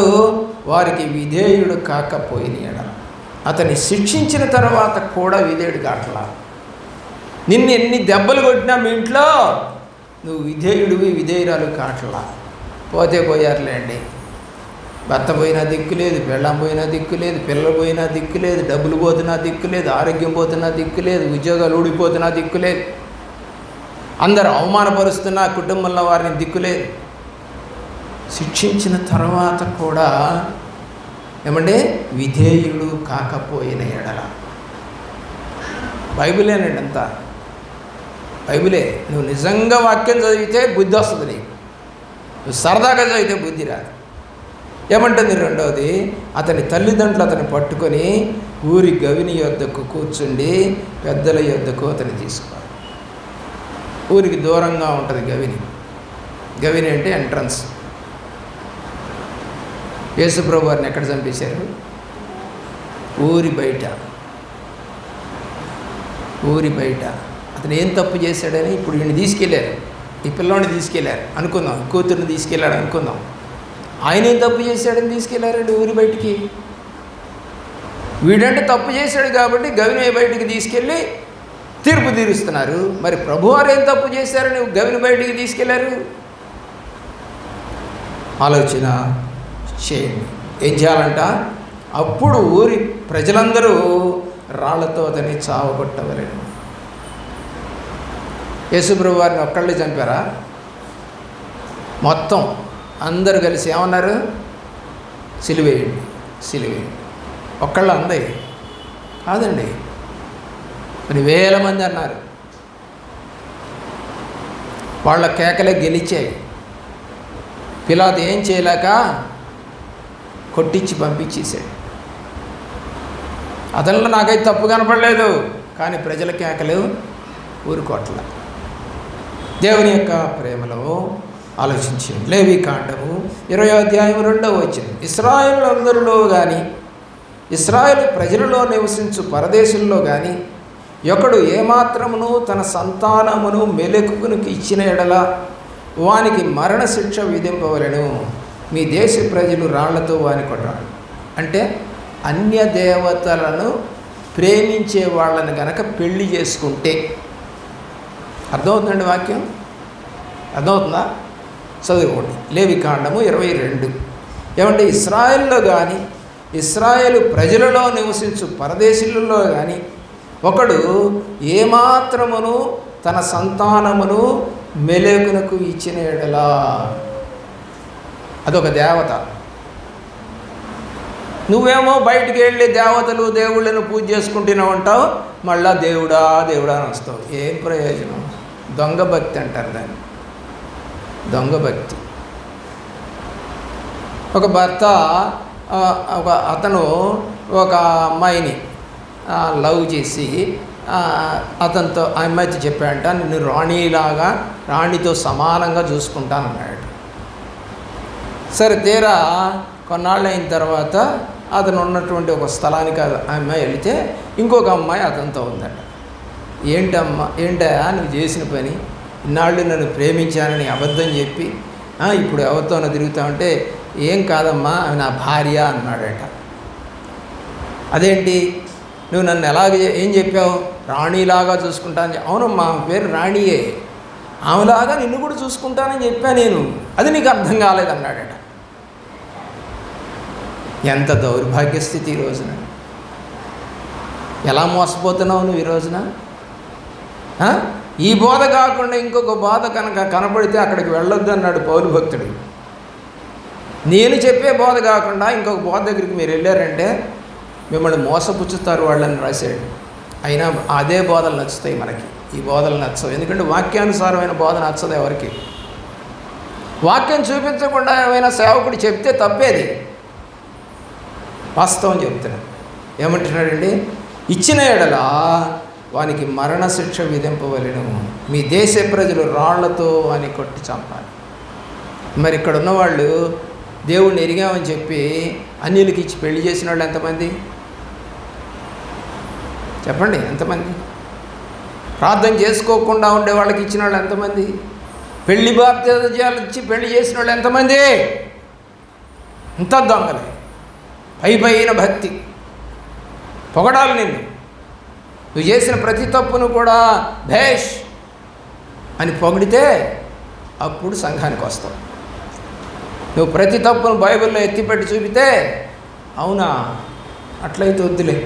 వారికి విధేయుడు కాకపోయిన ఎడల, అతన్ని శిక్షించిన తర్వాత కూడా విధేయుడు కావట్లా. నిన్ను ఎన్ని దెబ్బలు కొట్టినా మీ ఇంట్లో నువ్వు విధేయుడివి విధేయురాలు కావట్లా. పోతే పోయారులేండి. భర్త పోయినా దిక్కు లేదు, పెళ్ళాం పోయినా దిక్కు లేదు, పిల్లలు పోయినా దిక్కు లేదు, డబ్బులు పోతున్నా దిక్కు లేదు, ఆరోగ్యం పోతున్నా దిక్కు లేదు, ఉద్యోగాలు ఊడిపోతున్నా దిక్కు లేదు, అందరూ అవమానపరుస్తున్నా కుటుంబంలో వారిని దిక్కు లేదు. శిక్షించిన తర్వాత కూడా ఏమంటే విధేయుడు కాకపోయిన ఎడల. బైబిలేనండి అంతా, బైబిలే. నువ్వు నిజంగా వాక్యం చదివితే బుద్ధి వస్తుంది నీకు, నువ్వు సరదాగా చదివితే బుద్ధి రాదు. ఏమంటుంది 2వది, అతని తల్లిదండ్రులు అతన్ని పట్టుకొని ఊరి గవిని యొద్దకు కూర్చుండి పెద్దల యొద్దకు అతన్ని తీసుకోవాలి. ఊరికి దూరంగా ఉంటుంది గవిని. గవిని అంటే ఎంట్రన్స్. యేసుప్రభు వారిని ఎక్కడ చంపేశారు? ఊరి బయట. అతను ఏం తప్పు చేశాడని ఇప్పుడు వీడిని తీసుకెళ్ళారు, ఈ పిల్లవాడిని తీసుకెళ్ళారు అనుకుందాం, కూతుర్ని తీసుకెళ్ళాడు అనుకుందాం. ఆయన ఏం తప్పు చేశాడని తీసుకెళ్లారండి ఊరి బయటికి? వీడంటే తప్పు చేశాడు కాబట్టి గవిని బయటికి తీసుకెళ్ళి తీర్పు తీరుస్తున్నారు. మరి ప్రభువారు ఏం తప్పు చేశారని గవిని బయటికి తీసుకెళ్లారు? ఆలోచన చేయండి. ఏం చేయాలంట? అప్పుడు ఊరి ప్రజలందరూ రాళ్లతో అతన్ని చావగొట్టవలెను. యేసుప్రభు వారిని ఒక్కళ్ళే చంపారా? మొత్తం అందరూ కలిసి ఏమన్నారు? సిలువేయండి, సిలువేయండి. ఒక్కళ్ళు అందే కాదండి, మరి వేల మంది అన్నారు. వాళ్ళ కేకలే గెలిచాయి. పిలాతు ఏం చేయలేక కొట్టించి పంపించేశాడు. అతనిలో నాకైతే తప్పు కనపడలేదు, కానీ ప్రజల కేకలు ఊరుకోట్ల. దేవుని యొక్క ప్రేమలో ఆలోచించండి. లేవీకాండము 20వ అధ్యాయం 2వ వచనం. ఇశ్రాయేలులందరిలో కానీ ఇశ్రాయేలు ప్రజలలో నివసించు పరదేశుల్లో కానీ ఒకడు ఏమాత్రమును తన సంతానమును మెలకునికి ఇచ్చిన ఎడల వానికి మరణశిక్ష విధింపవలెను. మీ దేశ ప్రజలు రాళ్లతో వాని కొట్టాలి. అంటే అన్య దేవతలను ప్రేమించే వాళ్ళని గనక పెళ్లి చేసుకుంటే, అర్థమవుతుందండి వాక్యం? అర్థమవుతుందా? చదువుకోండి. లేవీకాండము 22. ఏమంటే ఇశ్రాయేల్లో కానీ ఇశ్రాయేలు ప్రజలలో నివసించు పరదేశులలో కానీ ఒకడు ఏమాత్రమును తన సంతానమును మెలకునకు ఇచ్చిన ఎడలా, అదొక దేవత. నువ్వేమో బయటికి వెళ్ళి దేవతలు దేవుళ్ళను పూజ చేసుకుంటూనే ఉంటావు, మళ్ళా దేవుడా దేవుడా అని వస్తావు. ఏం ప్రయోజనం? దొంగ భక్తి అంటారు దాన్ని, దొంగ భక్తి. ఒక భర్త అతను ఒక అమ్మాయిని లవ్ చేసి అతనితో ఆ అమ్మాయితో చెప్పాడంట, నిన్ను రాణితో సమానంగా చూసుకుంటానన్నాడు. సరే తీరా కొన్నాళ్ళు అయిన తర్వాత అతను ఉన్నటువంటి ఒక స్థలానికి అమ్మాయి వెళితే ఇంకొక అమ్మాయి అతనితో ఉందట. ఏంటా నువ్వు చేసిన పని, ఇన్నాళ్ళు నన్ను ప్రేమించానని అబద్ధం చెప్పి ఇప్పుడు ఎవరితోనో తిరుగుతా ఉంటే, ఏం కాదమ్మా ఆమె నా భార్య అన్నాడట. అదేంటి నువ్వు నన్ను ఏం చెప్పావు, రాణిలాగా చూసుకుంటానని. అవునమ్మా ఆమె పేరు రాణియే, ఆమెలాగా నిన్ను కూడా చూసుకుంటానని చెప్పాను నేను, అది నీకు అర్థం కాలేదన్నాడట. ఎంత దౌర్భాగ్య స్థితి ఈ రోజున. ఎలా మోసపోతున్నావు నువ్వు ఈ రోజున? ఈ బోధ కాకుండా ఇంకొక బోధ కనుక కనపడితే అక్కడికి వెళ్ళొద్దు అన్నాడు పౌలు భక్తుడు. నేను చెప్పే బోధ కాకుండా ఇంకొక బోధ దగ్గరికి మీరు వెళ్ళారంటే మిమ్మల్ని మోసపుచ్చుతారు వాళ్ళని రాశాడు. అయినా అదే బోధలు నచ్చుతాయి మనకి, ఈ బోధలు నచ్చవు. ఎందుకంటే వాక్యానుసారమైన బోధ నచ్చదు ఎవరికి. వాక్యం చూపించకుండా ఏమైనా సేవకుడు చెప్తే తప్పేది. వాస్తవం చెప్తున్నాడు. ఏమంటున్నాడండి, ఇచ్చిన ఎడల వానికి మరణశిక్ష విధింపవలెను, మీ దేశ ప్రజలు రాళ్లతో అని కొట్టి చంపాలి. మరి ఇక్కడ ఉన్నవాళ్ళు దేవుణ్ణి ఎరిగామని చెప్పి అన్యులకి ఇచ్చి పెళ్లి చేసిన వాళ్ళు ఎంతమంది చెప్పండి? ఎంతమంది? ప్రార్థన చేసుకోకుండా ఉండే వాళ్ళకి ఇచ్చిన వాళ్ళు ఎంతమంది? పెళ్లి బాప్తిజాలు ఇచ్చి పెళ్లి చేసిన వాళ్ళు ఎంతమంది? ఇంత దొంగలే. పైన భక్తి, పొగడాలి నిన్ను, నువ్వు చేసిన ప్రతి తప్పును కూడా భేష్ అని పొగిడితే అప్పుడు సంఘానికి వస్తావు. నువ్వు ప్రతి తప్పును బైబిల్లో ఎత్తిపెట్టి చూపితే అవునా అట్లయితే వద్దులే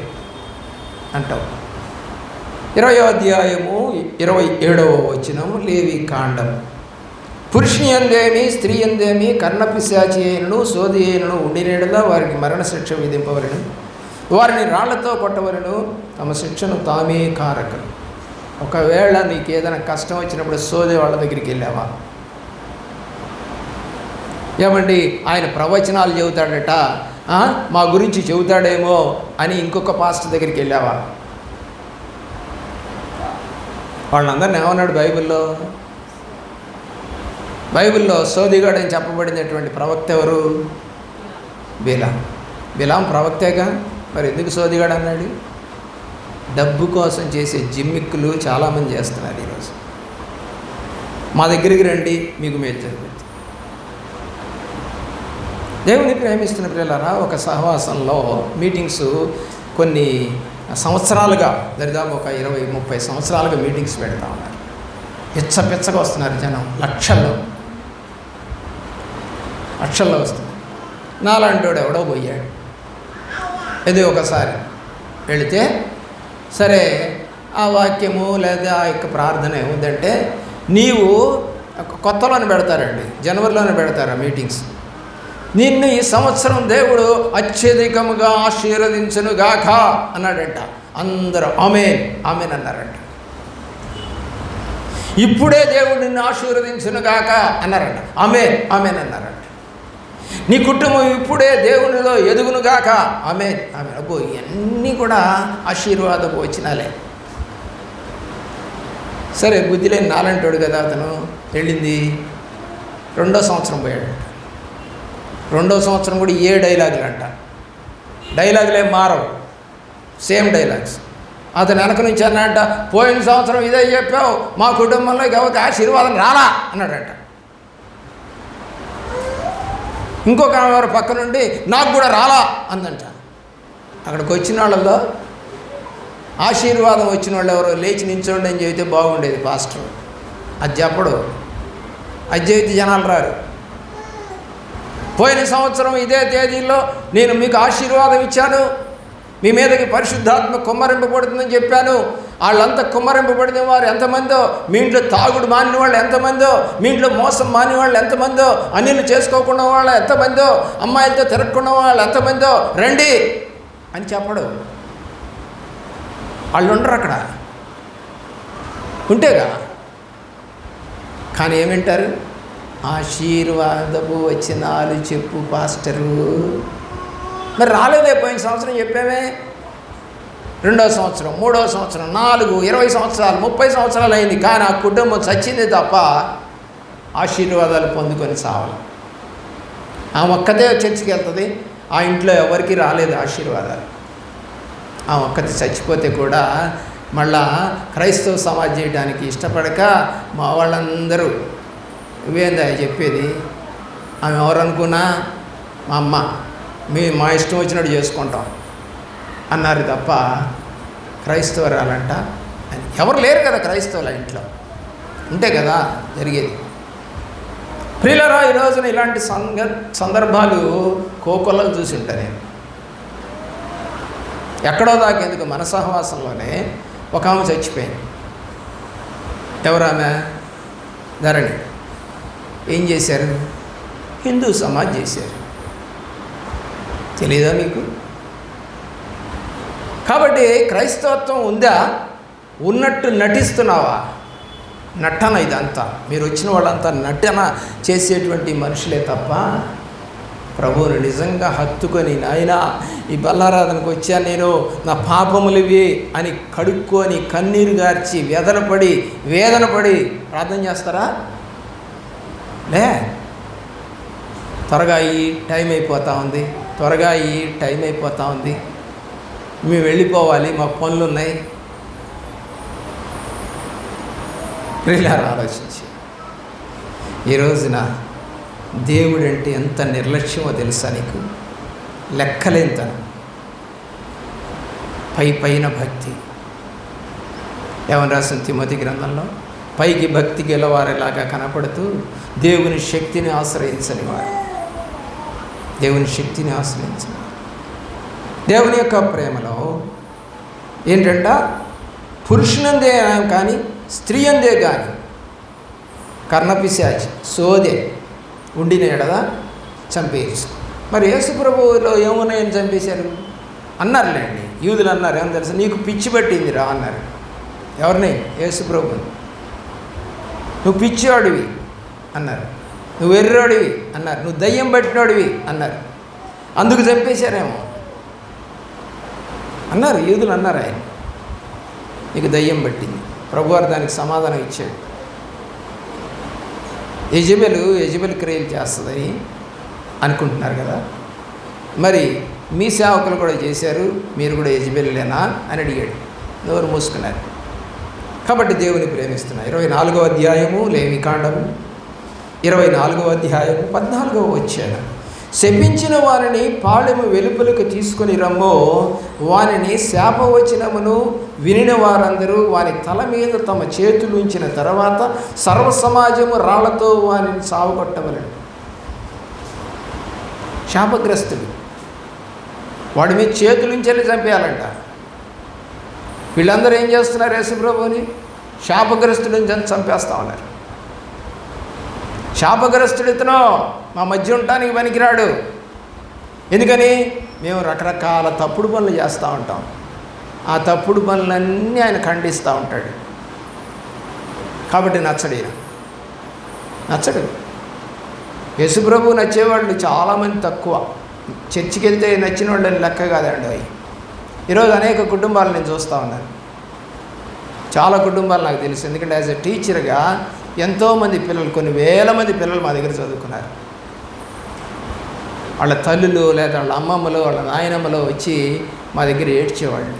అంటావు. 20వ అధ్యాయము 27వ వచనం లేవి కాండం. పురుషుని యందేమి స్త్రీ యందేమి కర్ణపిశాచి అయినను సోది అయినను ఉండినేడలా వారికి మరణశిక్ష విధింపవలెను, వారిని రాళ్లతో కొట్టవలెను, తమ శిక్షను తామే కారకలు. ఒకవేళ నీకు ఏదైనా కష్టం వచ్చినప్పుడు సోదే వాళ్ళ దగ్గరికి వెళ్ళావా? ఏమండి ఆయన ప్రవచనాలు చెబుతాడట, మా గురించి చెబుతాడేమో అని ఇంకొక పాస్టర్ దగ్గరికి వెళ్ళావా? వాళ్ళందరినీ ఏమన్నాడు బైబిల్లో సోదిగాడు అని చెప్పబడినటువంటి ప్రవక్త ఎవరు? బిలాం ప్రవక్తేగా, మరి ఎందుకు సోదిగాడు అన్నాడు? డబ్బు కోసం చేసే జిమ్మిక్కులు చాలామంది చేస్తున్నారు ఈరోజు. మా దగ్గరికి రండి మీకు మేలు జరుగుతుంది. దేవుని ప్రేమిస్తున్న పిల్లలారా, ఒక సహవాసంలో మీటింగ్స్ కొన్ని సంవత్సరాలుగా, దరిదాపు ఒక 20-30 సంవత్సరాలుగా మీటింగ్స్ పెడతా ఉన్నారు. పిచ్చగా వస్తున్నారు జనం, లక్షల్లో వస్తుంది. నాలాంటోడు ఎవడో పోయాడు. ఏదో ఒకసారి వెళితే సరే ఆ వాక్యము లేదా ఆ యొక్క ప్రార్థన ఏముందంటే, నీవు కొత్తలోనే పెడతారండి, జనవరిలోనే పెడతారు ఆ మీటింగ్స్. నిన్ను ఈ సంవత్సరం దేవుడు అత్యధికముగా ఆశీర్వదించునుగాక అన్నాడంట. అందరూ ఆమేన్ ఆమేన్ అన్నారంట. ఇప్పుడే దేవుడు నిన్ను ఆశీర్వదించునుగాక అన్నారంట. ఆమేన్ ఆమేన్ అన్నారంట. నీ కుటుంబం ఇప్పుడే దేవునిలో ఎదుగునుగాక. ఆమేన్ ఆమేన్. అబ్బో, ఇవన్నీ కూడా ఆశీర్వాదపు వచనాలే. సరే, బుద్ధి లేని నాలంటాడు కదా అతను. వెళ్ళింది 2వ సంవత్సరం పోయాడు. 2వ సంవత్సరం కూడా ఏ డైలాగులు అంట. డైలాగులే మారవు, సేమ్ డైలాగ్స్. అతను వెనక నుంచి అన్నాడంట, పోయిన సంవత్సరం ఇదే చెప్పావు, మా కుటుంబంలో ఎవరికి ఆశీర్వాదం రాలా అన్నాడంట. ఇంకొక వారు పక్క నుండి నాకు కూడా రాలా అందంట. అక్కడికి వచ్చిన వాళ్ళలో ఆశీర్వాదం వచ్చిన వాళ్ళు ఎవరో లేచి నించోండి అని చెబితే బాగుండేది పాస్టర్. అది చెప్పడు, అది చెబితే జనాలు రారు. పోయిన సంవత్సరం ఇదే తేదీలో నేను మీకు ఆశీర్వాదం ఇచ్చాను, మీ మీదకి పరిశుద్ధాత్మ కుమ్మరింపబడుతుందని చెప్పాను. వాళ్ళంతా కుమ్మరింపబడిన వారు ఎంతమందో, మీ ఇంట్లో తాగుడు మానిన వాళ్ళు ఎంతమందో, మీ ఇంట్లో మోసం మాని వాళ్ళు ఎంతమందో, అన్నిలు చేసుకోకుండా వాళ్ళు ఎంతమందో, అమ్మాయిలతో తిరగకుండా వాళ్ళు ఎంతమందో రండి అని చెప్పడు. వాళ్ళు ఉండరు అక్కడ, ఉంటేగా. కానీ ఏమింటారు? ఆశీర్వాదపు వచనాలు చెప్పు పాస్టరు. మరి రాలేదే, పోయిన సంవత్సరం చెప్పామే. 2వ సంవత్సరం, 3వ సంవత్సరం, 4, 20 సంవత్సరాలు, 30 సంవత్సరాలు అయింది. కానీ ఆ కుటుంబం చచ్చింది తప్ప ఆశీర్వాదాలు పొందుకొని సావాలి. ఆ ఒక్కతే చర్చికి వెళ్తుంది, ఆ ఇంట్లో ఎవరికి రాలేదు ఆశీర్వాదాలు. ఆ ఒక్కటి చచ్చిపోతే కూడా మళ్ళా క్రైస్తవ సమాజం చేయడానికి ఇష్టపడక మా వాళ్ళందరూ ఇవేందా చెప్పేది, ఆమె ఎవరనుకున్నా మా అమ్మ, మా ఇష్టం వచ్చినట్టు చేసుకుంటాం అన్నారు తప్ప క్రైస్తవరాలంట అని ఎవరు లేరు కదా క్రైస్తవుల ఇంట్లో, ఉంటే కదా జరిగేది. ప్రియులారా, ఈ రోజున ఇలాంటి సందర్భాలు కోకొల్లలు చూసి ఉంటాను నేను. ఎక్కడో దాకేందుకు మన సహవాసంలోనే ఒక ఆమె చచ్చిపోయింది. ఎవరామె? ధరణి. ఏం చేశారు? హిందూ సమాజ్ చేశారు. తెలీదా మీకు? కాబట్టి క్రైస్తవత్వం ఉందా? ఉన్నట్టు నటిస్తున్నావా? నటన ఇదంతా. మీరు వచ్చిన వాళ్ళంతా నటన చేసేటువంటి మనుషులే తప్ప ప్రభువుని నిజంగా హత్తుకొని, నాయన ఈ బల్లారాధనకు వచ్చాను నేను, నా పాపములు ఇవి అని కడుక్కొని కన్నీరు గార్చి వేదన పడి ప్రార్థన చేస్తారా? లే. త్వరగా ఈ టైం అయిపోతూ ఉంది, మేము వెళ్ళిపోవాలి, మాకు పనులు ఉన్నాయి. ప్రియులారా, ఆలోచించి ఈ రోజున దేవుడంటే ఎంత నిర్లక్ష్యమో తెలుసా నీకు? లెక్కలేంతను. పైన భక్తి. ఏమని రాసిన తిమోతి గ్రంథంలో? పైకి భక్తి గెలవారేలాగా కనపడుతూ దేవుని శక్తిని ఆశ్రయించని వారు. దేవుని యొక్క ప్రేమలో ఏంటంట, పురుషునందే కానీ స్త్రీ అందే కానీ కర్ణపిశాచి సోదే ఉండిన ఎడదా చంపేయచ్చు. మరి యేసు ప్రభువులో ఏమున్నాయని చంపేశారు అన్నారులేండి. యూదులు అన్నారు, ఏమని తెలుసు, నీకు పిచ్చి పట్టిందిరా అన్నారు. ఎవరిని? యేసు ప్రభువుని. నువ్వు పిచ్చివాడివి అన్నారు, నువ్వు వెర్రోడివి అన్నారు, నువ్వు దయ్యం పట్టినోడివి అన్నారు. అందుకు చంపేశారేమో అన్నారు, యూదులు అన్నారు. ఆయన నీకు దయ్యం పట్టింది. ప్రభువారు దానికి సమాధానం ఇచ్చాడు. యజబెల్ క్రియలు చేస్తుందని అనుకుంటున్నారు కదా, మరి మీ సేవకులు కూడా చేశారు, మీరు కూడా యజబెల్లేనా అని అడిగాడు. నోరు మూసుకున్నారు. కాబట్టి దేవుని ప్రేమిస్తున్నారు. 24వ అధ్యాయము లేవికాండము 24వ అధ్యాయము 14వ వచనం. శపించిన వారిని పాళెము వెలుపలకు తీసుకొని రమ్మో, వారిని శాపవచనమును వినిన వారందరూ వారి తల మీద తమ చేతులు ఉంచిన తర్వాత సర్వ సమాజము రాళ్లతో వారిని సావగొట్టవలెను. శాపగ్రస్తుడు, వాడి మీద చేతులు ఉంచెల్లి చంపేయాలంట. వీళ్ళందరూ ఏం చేస్తున్నారు? యేసుప్రభుని శాపగ్రస్తుడిని చంపేస్తా ఉన్నారు. శాపగ్రస్తుడు ఇతను, మా మధ్య ఉండటానికి పనికిరాడు. ఎందుకని? మేము రకరకాల తప్పుడు పనులు చేస్తూ ఉంటాం. ఆ తప్పుడు పనులన్నీ ఆయన ఖండిస్తూ ఉంటాడు. కాబట్టి నచ్చడు. యేసుప్రభు నచ్చేవాళ్ళు చాలామంది తక్కువ. చర్చికి వెళ్తే నచ్చిన వాళ్ళని లెక్క కాదండి అవి. ఈరోజు అనేక కుటుంబాలు నేను చూస్తూ ఉన్నాను. చాలా కుటుంబాలు నాకు తెలుసు. ఎందుకంటే యాజ్ ఎ టీచర్గా ఎంతోమంది పిల్లలు, కొన్ని వేల మంది పిల్లలు మా దగ్గర చదువుకున్నారు. వాళ్ళ తల్లులు లేదా వాళ్ళ అమ్మమ్మలు వాళ్ళ నాయనమ్మలు వచ్చి మా దగ్గర ఏడ్చేవాళ్ళు.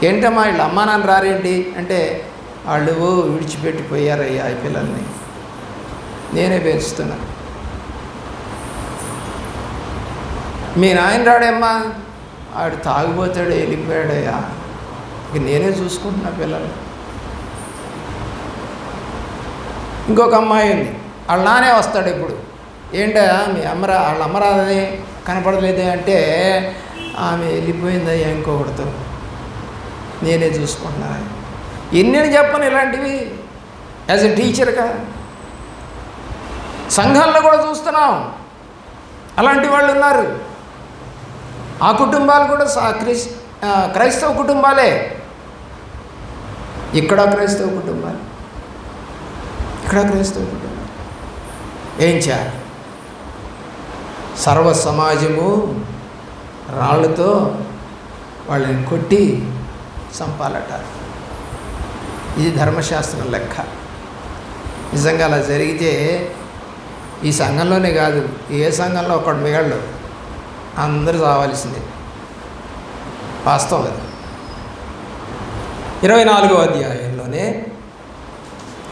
ఏంటమ్మా వీళ్ళ అమ్మా నాన్న రారేంటి అంటే, వాళ్ళు విడిచిపెట్టిపోయారయ్యా ఈ పిల్లల్ని, నేనే పెంచుతున్నా. మీ నాయన రాడేమ్మా, ఆడు తాగిపోతాడు, వెళ్ళిపోయాడయ్యా, ఇక నేనే చూసుకుంటున్నా పిల్లలు. ఇంకొక అమ్మాయి ఉంది, వాళ్ళ నానే వస్తాడు ఇప్పుడు. ఏంటయ్యా మీ వాళ్ళ అమ్మ రాదని కనపడలేదే అంటే, ఆమె వెళ్ళిపోయిందయ్యా ఇంకొకటితో, నేనే చూసుకుంటున్నా. ఎన్ని చెప్పను ఇలాంటివి యాజ్ ఎ టీచర్గా. సంఘాల్లో కూడా చూస్తున్నాం, అలాంటి వాళ్ళు ఉన్నారు. ఆ కుటుంబాలు కూడా క్రైస్తవ కుటుంబాలే. ఇక్కడ క్రైస్తవ కుటుంబాలు. ఏం చేయాలి? సర్వ సమాజము రాళ్ళతో వాళ్ళని కొట్టి చంపాలట. ఇది ధర్మశాస్త్రం లెక్క. నిజంగా అలా జరిగితే ఈ సంఘంలోనే కాదు, ఏ సంఘంలో ఒకడు మిగళ్ళు, అందరూ చావాల్సిందే. వాస్తవం అది. 24వ అధ్యాయంలోనే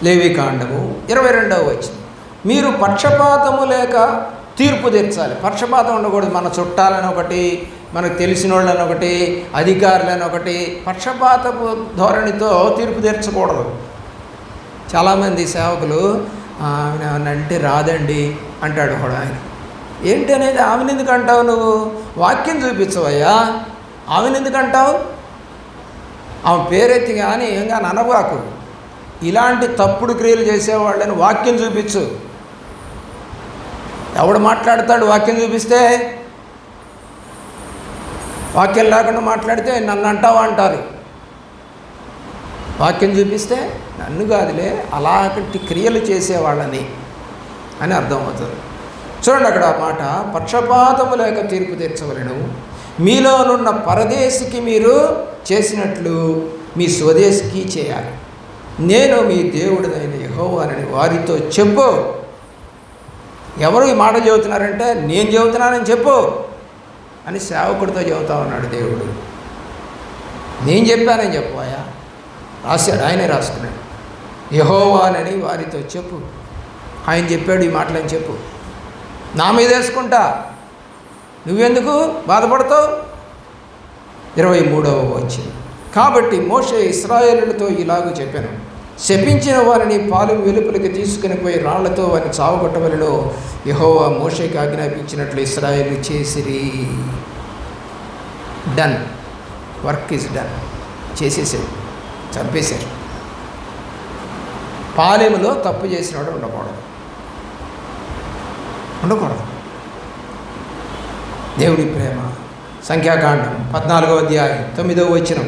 లేవికాండము 22వ వచనం, మీరు పక్షపాతము లేక తీర్పు తీర్చాలి. పక్షపాతం ఉండకూడదు. మన చుట్టాలని ఒకటి, మనకు తెలిసిన వాళ్ళని ఒకటి, అధికారులని ఒకటి, పక్షపాతపు ధోరణితో తీర్పు తీర్చకూడదు. చాలామంది సేవకులు ఆమె అంటే రాదండి అంటాడు కూడా ఆయన. ఏంటి అనేది, ఆమెను ఎందుకు అంటావు నువ్వు? వాక్యం చూపించవయ్యా. ఆమెను ఎందుకు అంటావు? ఆమె పేరెత్తి కానీ ఏం కానీ అనబాకు. ఇలాంటి తప్పుడు క్రియలు చేసేవాళ్ళని వాక్యం చూపించు. ఎవడు మాట్లాడతాడు వాక్యం చూపిస్తే? వాక్యం లేకుండా మాట్లాడితే నన్ను అంటావా అంటారు. వాక్యం చూపిస్తే నన్ను కాదులే, అలాంటి క్రియలు చేసేవాళ్ళని అని అర్థమవుతుంది. చూడండి అక్కడ ఆ మాట, పక్షపాతము లేక తీర్పు తీర్చవలెను, మీలోనున్న పరదేశికి మీరు చేసినట్లు మీ స్వదేశికి చేయాలి. నేను మీ దేవుడినైన యెహోవానని వారితో చెప్పు. ఎవరు ఈ మాట చెబుతున్నారంటే నేను చెబుతున్నానని చెప్పు అని సేవకుడితో చెబుతా ఉన్నాడు దేవుడు. నేను చెప్పానని చెప్పాయా? రాశాడు, ఆయనే రాసుకున్నాడు. యెహోవానని వారితో చెప్పు. ఆయన చెప్పాడు ఈ మాటలని చెప్పు. నా మీద వేసుకుంటా, నువ్వెందుకు బాధపడతావు? 23వ వచనం, కాబట్టి మోషే ఇశ్రాయేలులతో ఇలాగ చెప్పాను, శపించిన వారిని పాలు వెలుపలికి తీసుకుని పోయి రాళ్లతో వారిని చావగొట్టవలెను. యెహోవా మోషేకి ఆజ్ఞాపించినట్లు ఇశ్రాయేలు చేసిరి. Done, work is done. చేసేసాడు, చంపేశారు. పాలెములో తప్పు చేసినవాడు ఉండకూడదు. దేవుడి ప్రేమ. సంఖ్యాకాండం 14వ అధ్యాయం 9వ వచనం,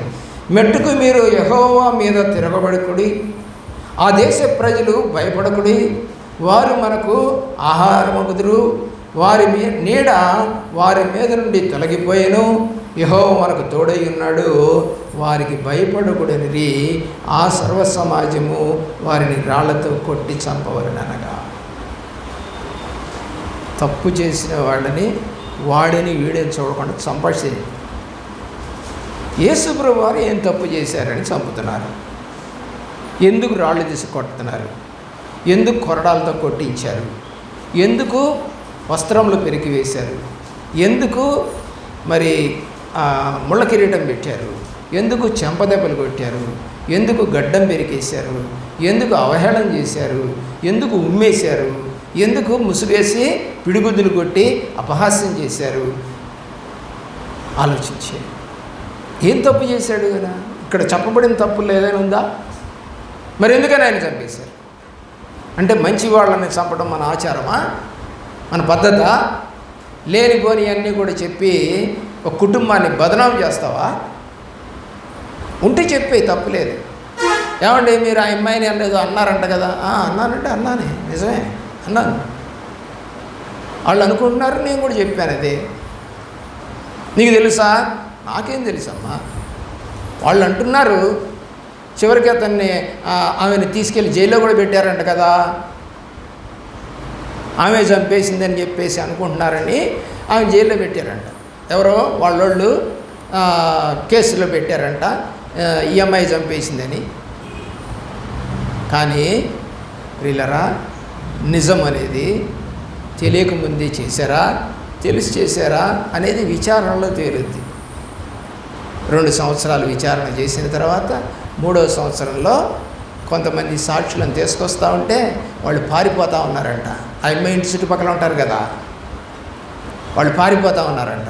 మెట్టుకు మీరు యెహోవా మీద తిరగబడుకుడి, ఆ దేశ ప్రజలు భయపడకుడి, వారు మనకు ఆహారమగుదురు, వారి నీడ వారి మీద నుండి తొలగిపోయేను, యెహోవా మనకు తోడై ఉన్నాడు, వారికి భయపడకూడనిది. ఆ సర్వ సమాజము వారిని రాళ్లతో కొట్టి చంపవలననగా. తప్పు చేసిన వాళ్ళని వాడిని వీడిని చూడకుండా చంపేసేది. యేసుప్రభు వారు ఏం తప్పు చేశారని చంపుతున్నారు. ఎందుకు రాళ్ళు తీసి కొడుతున్నారు? ఎందుకు కొరడాలతో కొట్టించారు? ఎందుకు వస్త్రములు పెరికి వేశారు? ఎందుకు మరి ముళ్ళ కిరీటం పెట్టారు? ఎందుకు చెంపదెబ్బలు కొట్టారు? ఎందుకు గడ్డం పెరికేశారు? ఎందుకు అవహేళన చేశారు? ఎందుకు ఉమ్మేశారు? ఎందుకు ముసుగేసి పిడిగుద్దులు కొట్టి అపహాస్యం చేశారు? ఆలోచించే. ఏం తప్పు చేశాడు కదా? ఇక్కడ చెప్పబడిన తప్పులు ఏదైనా ఉందా? మరి ఎందుకని ఆయన చంపేశారు? అంటే మంచి వాళ్ళని చంపడం మన ఆచారమా, మన పద్ధత? లేనిపోని అన్నీ కూడా చెప్పి ఒక కుటుంబాన్ని బదనాం చేస్తావా? ఉంటే చెప్పే, తప్పులేదు. ఏమండి మీరు ఆ అమ్మాయిని అన్నది అన్నారంట కదా? అన్నానంటే అన్నానే, నిజమే అన్నాను. వాళ్ళు అనుకుంటున్నారు, నేను కూడా చెప్పాను. అదే నీకు తెలుసా? నాకేం తెలుసమ్మా. వాళ్ళు అంటున్నారు. చివరికి అతన్ని ఆమెను తీసుకెళ్ళి జైల్లో కూడా పెట్టారంట కదా. ఆమె చంపేసిందని చెప్పేసి అనుకుంటున్నారని ఆమె జైల్లో పెట్టారంట. ఎవరో వాళ్ళోళ్ళు కేసులో పెట్టారంట, ఈ అమ్మాయి చంపేసిందని. కానీ ప్రియులరా, నిజం అనేది తెలియకముందే చేశారా, తెలిసి చేశారా అనేది విచారణలో తేలుద్ది. 2 సంవత్సరాలు విచారణ చేసిన తర్వాత 3వ సంవత్సరంలో కొంతమంది సాక్షులను తీసుకొస్తూ ఉంటే వాళ్ళు పారిపోతూ ఉన్నారంట. ఆ అమ్మాయి ఇంటి చుట్టుపక్కల ఉంటారు కదా, వాళ్ళు పారిపోతూ ఉన్నారంట.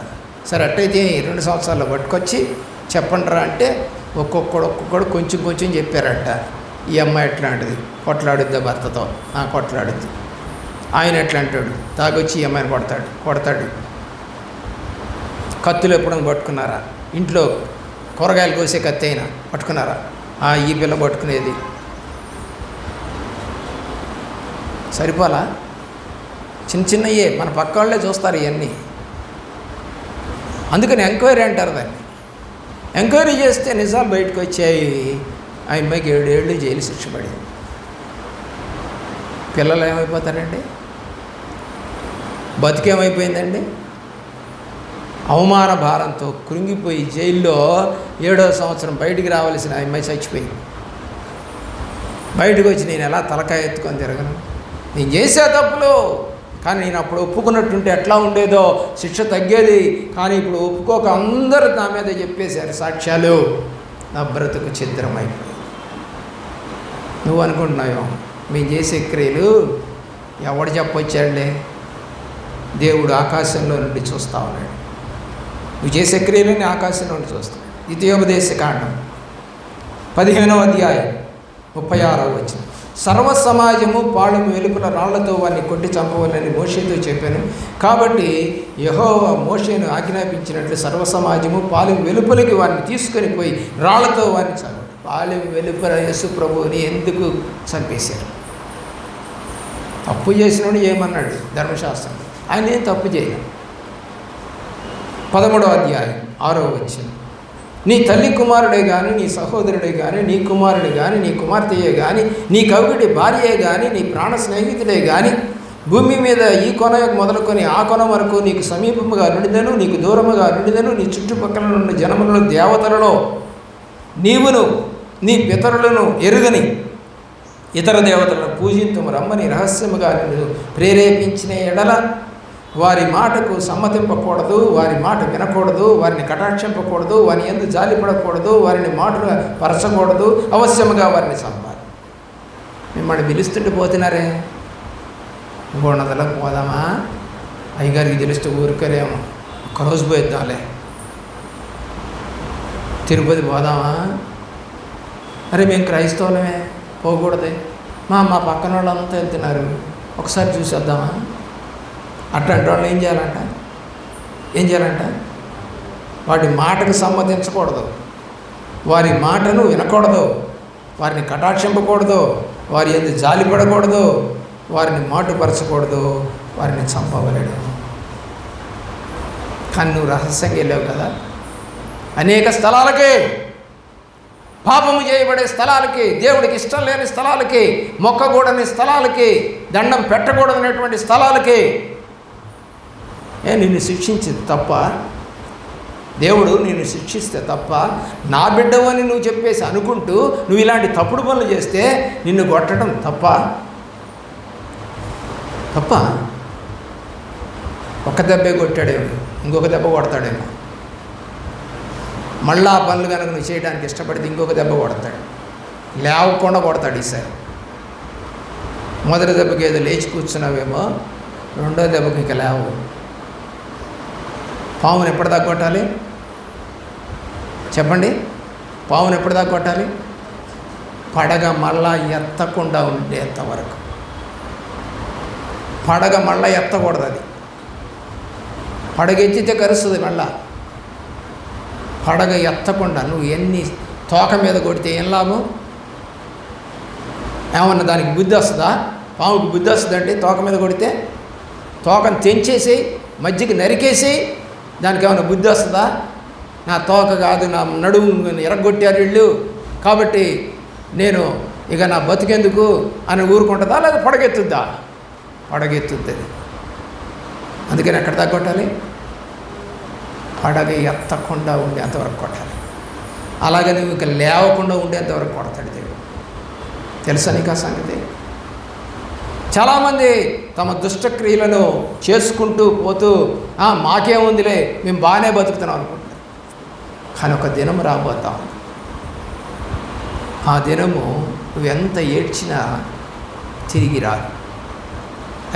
సరే అట్టయితే 2 సంవత్సరాలు పట్టుకొచ్చి చెప్పండిరా అంటే ఒక్కొక్కడు కొంచెం చెప్పారంట. ఈ అమ్మాయి ఎట్లాంటిది, కొట్లాడుద్దా భర్తతో? కొట్లాడుద్ది. ఆయన ఎట్లా అంటాడు? తాగొచ్చి ఈ అమ్మాయిని కొడతాడు. కత్తులు ఎప్పుడైనా పట్టుకున్నారా? ఇంట్లో కూరగాయలు కోసే కత్తి అయినా పట్టుకున్నారా? ఈ పిల్ల పట్టుకునేది. సరిపోలా? చిన్నయే మన పక్క వాళ్ళే చూస్తారు ఇవన్నీ. అందుకని ఎంక్వైరీ అంటారు దాన్ని. ఎంక్వైరీ చేస్తే నిజాలు బయటకు వచ్చాయి. ఆ అమ్మాయికి 7 ఏళ్ళు జైలు శిక్ష పడింది. పిల్లలు ఏమైపోతారండి? బతికేమైపోయిందండి? అవమాన భారంతో కృంగిపోయి జైల్లో 7వ సంవత్సరం బయటికి రావాల్సిన అమ్మాయి చచ్చిపోయింది. బయటకు వచ్చి నేను ఎలా తలకాయ ఎత్తుకొని తిరగను? నేను చేసే తప్పులు, కానీ నేను అప్పుడు ఒప్పుకున్నట్టుంటే ఎట్లా ఉండేదో, శిక్ష తగ్గేది. కానీ ఇప్పుడు ఒప్పుకోక అందరూ నా మీద చెప్పేశారు సాక్ష్యాలు, నా బ్రతుకు ఛిద్రమైపోయింది. నువ్వు అనుకుంటున్నావు మేము చేసే క్రియలు ఎవడు చెప్పొచ్చాడులే? దేవుడు ఆకాశంలో నుండి చూస్తూ ఉన్నాడు. నువ్వు చేసే క్రియలని ఆకాశంలో నుండి చూస్తాడు. ద్వితీయోపదేశ కాండం 15వ అధ్యాయం 36వ వచనం. సర్వ సమాజము పాళెము వెలుపల రాళ్లతో వారిని కొట్టి చంపవాలని మోషేతో చెప్పాను. కాబట్టి యెహోవా మోషేను ఆజ్ఞాపించినట్లు సర్వ సమాజము పాళెము వెలుపలికి వారిని తీసుకొని పోయి రాళ్లతో వారిని చంపారు. పాళెము వెలుపల యేసు ప్రభువుని ఎందుకు చంపేశారు? తప్పు చేసినోడు ఏమన్నాడు ధర్మశాస్త్రం? ఆయన ఏం తప్పు చేయలేదు. 13వ అధ్యాయం 6వ వచనం. నీ తల్లి కుమారుడే కానీ, నీ సహోదరుడే కానీ, నీ కుమారుడే కానీ, నీ కుమార్తెయే కానీ, నీ కవిడి భార్యే కానీ, నీ ప్రాణ స్నేహితుడే కానీ, భూమి మీద ఈ కొన మొదలుకొని ఆ కొన వరకు నీకు సమీపముగా నుండిదను, నీకు దూరముగా నుండిదను, నీ చుట్టుపక్కల నుండి జనములలో దేవతలలో నీవును నీ పితరులను ఎరుగని ఇతర దేవతలను పూజింతుము రమ్మని రహస్యముగా నిన్ను ప్రేరేపించిన ఎడల వారి మాటకు సమ్మతింపకూడదు, వారి మాట వినకూడదు, వారిని కటాక్షింపకూడదు, వారి యందు జాలిపడకూడదు, వారిని మాటలు పరచకూడదు, అవశ్యముగా వారిని చంపాలి. మిమ్మల్ని పిలుస్తుంటే పోతున్నారే, గోణదలకు పోదామా? అయ్యగారికి తెలిస్తే ఊరికరేమో, ఒక్కరోజు పోయిద్దాంలే. తిరుపతి పోదామా? అరే మేము క్రైస్తవులమే, పోకూడదే. మా పక్కన వాళ్ళంతా వెళ్తున్నారు, ఒకసారి చూసేద్దామా? అట్లాంటి వాళ్ళు ఏం చేయాలంట? వాటి మాటకు సమ్మతించకూడదు, వారి మాటను వినకూడదు, వారిని కటాక్షింపకూడదు, వారి యందు జాలిపడకూడదు, వారిని మాటుపరచకూడదు, వారిని చంపవలేడు. కానీ నువ్వు రహస్యంగా వెళ్ళావు కదా, అనేక స్థలాలకి, పాపము చేయబడే స్థలాలకి, దేవుడికి ఇష్టం లేని స్థలాలకి, మొక్కకూడని స్థలాలకి, దండం పెట్టకూడదనేటువంటి స్థలాలకి. నిన్ను శిక్షించింది తప్ప? దేవుడు నిన్ను శిక్షిస్తే తప్ప? నా బిడ్డవని నువ్వు చెప్పేసి అనుకుంటూ నువ్వు ఇలాంటి తప్పుడు పనులు చేస్తే నిన్ను కొట్టడం తప్ప? ఒక్క దెబ్బే కొట్టాడేమో, ఇంకొక దెబ్బ కొడతాడేమో. మళ్ళా ఆ పనులు కనుక నువ్వు చేయడానికి ఇష్టపడితే ఇంకొక దెబ్బ కొడతాడు, లేవకుండా కొడతాడు. ఈసారి మొదటి దెబ్బకి ఏదో లేచి కూర్చున్నావేమో, రెండో దెబ్బకి ఇక లేవు. పావును ఎప్పటిదాకా కొట్టాలి చెప్పండి? పావును ఎప్పటిదాకా కొట్టాలి? పడగ మళ్ళా ఎత్తకుండా ఉండేంతవరకు. పడగ మళ్ళా ఎత్తకూడదు. అది పడగ ఎత్తితే కరుస్తుంది. మళ్ళా పడగ ఎత్తకుండా నువ్వు ఎన్ని తోక మీద కొడితే ఏం లాభం? ఏమన్నా దానికి బుద్ధి వస్తుందా? పావుకి బుద్ధి వస్తుందంటే తోక మీద కొడితే? తోకను తెంచేసి మధ్యకి నరికేసి దానికి ఏమైనా బుద్ధి వస్తుందా? నా తోక కాదు, నా నడుము ఎరగొట్టారు వీళ్ళు, కాబట్టి నేను ఇక నా బతికెందుకు అని ఊరుకుంటుందా? లేదా పడగెత్తుద్దా? పడగెత్తుద్ది. అందుకని ఎక్కడ దాకా కొట్టాలి? పడగ ఎత్తకుండా ఉండేంతవరకు కొట్టాలి. అలాగే నువ్వు ఇక లేవకుండా ఉండేంతవరకు కొడతాడు దేవుడు. తెలుసా నీకు ఆ సంగతి? చాలామంది తమ దుష్టక్రియలను చేసుకుంటూ పోతూ మాకేముందిలే, మేము బాగానే బతుకుతున్నాం అనుకుంటున్నారు. కానీ ఒక దినం రాబోతాం, ఆ దినము నువ్వెంత ఏడ్చినా తిరిగి రాదు.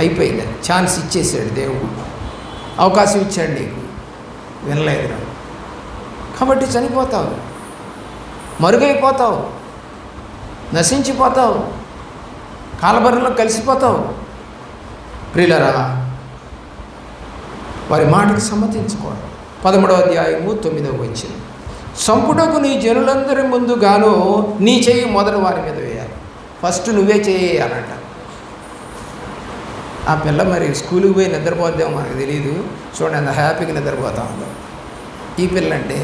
అయిపోయింది. ఛాన్స్ ఇచ్చేసాడు దేవుడు, అవకాశం ఇచ్చాడు నీకు, వినలేదు రా. కాబట్టి చనిపోతావు, మరుగైపోతావు, నశించిపోతావు, కాలబరంలో కలిసిపోతావు. ప్రియులరా, వారి మాటకు సమ్మతించుకోవడం. 13వ అధ్యాయము 9వ వచనం. సంపుటకు నీ జనులందరి ముందుగాను నీ చెయ్యి మొదలు వారి మీద వేయాలి. ఫస్ట్ నువ్వే చేయాలంట. ఆ పిల్ల మరి స్కూల్కి పోయి నిద్రపోద్దామో మనకు తెలియదు. చూడండి ఎంత హ్యాపీగా నిద్రపోతా ఉందో. ఈ పిల్ల అంటే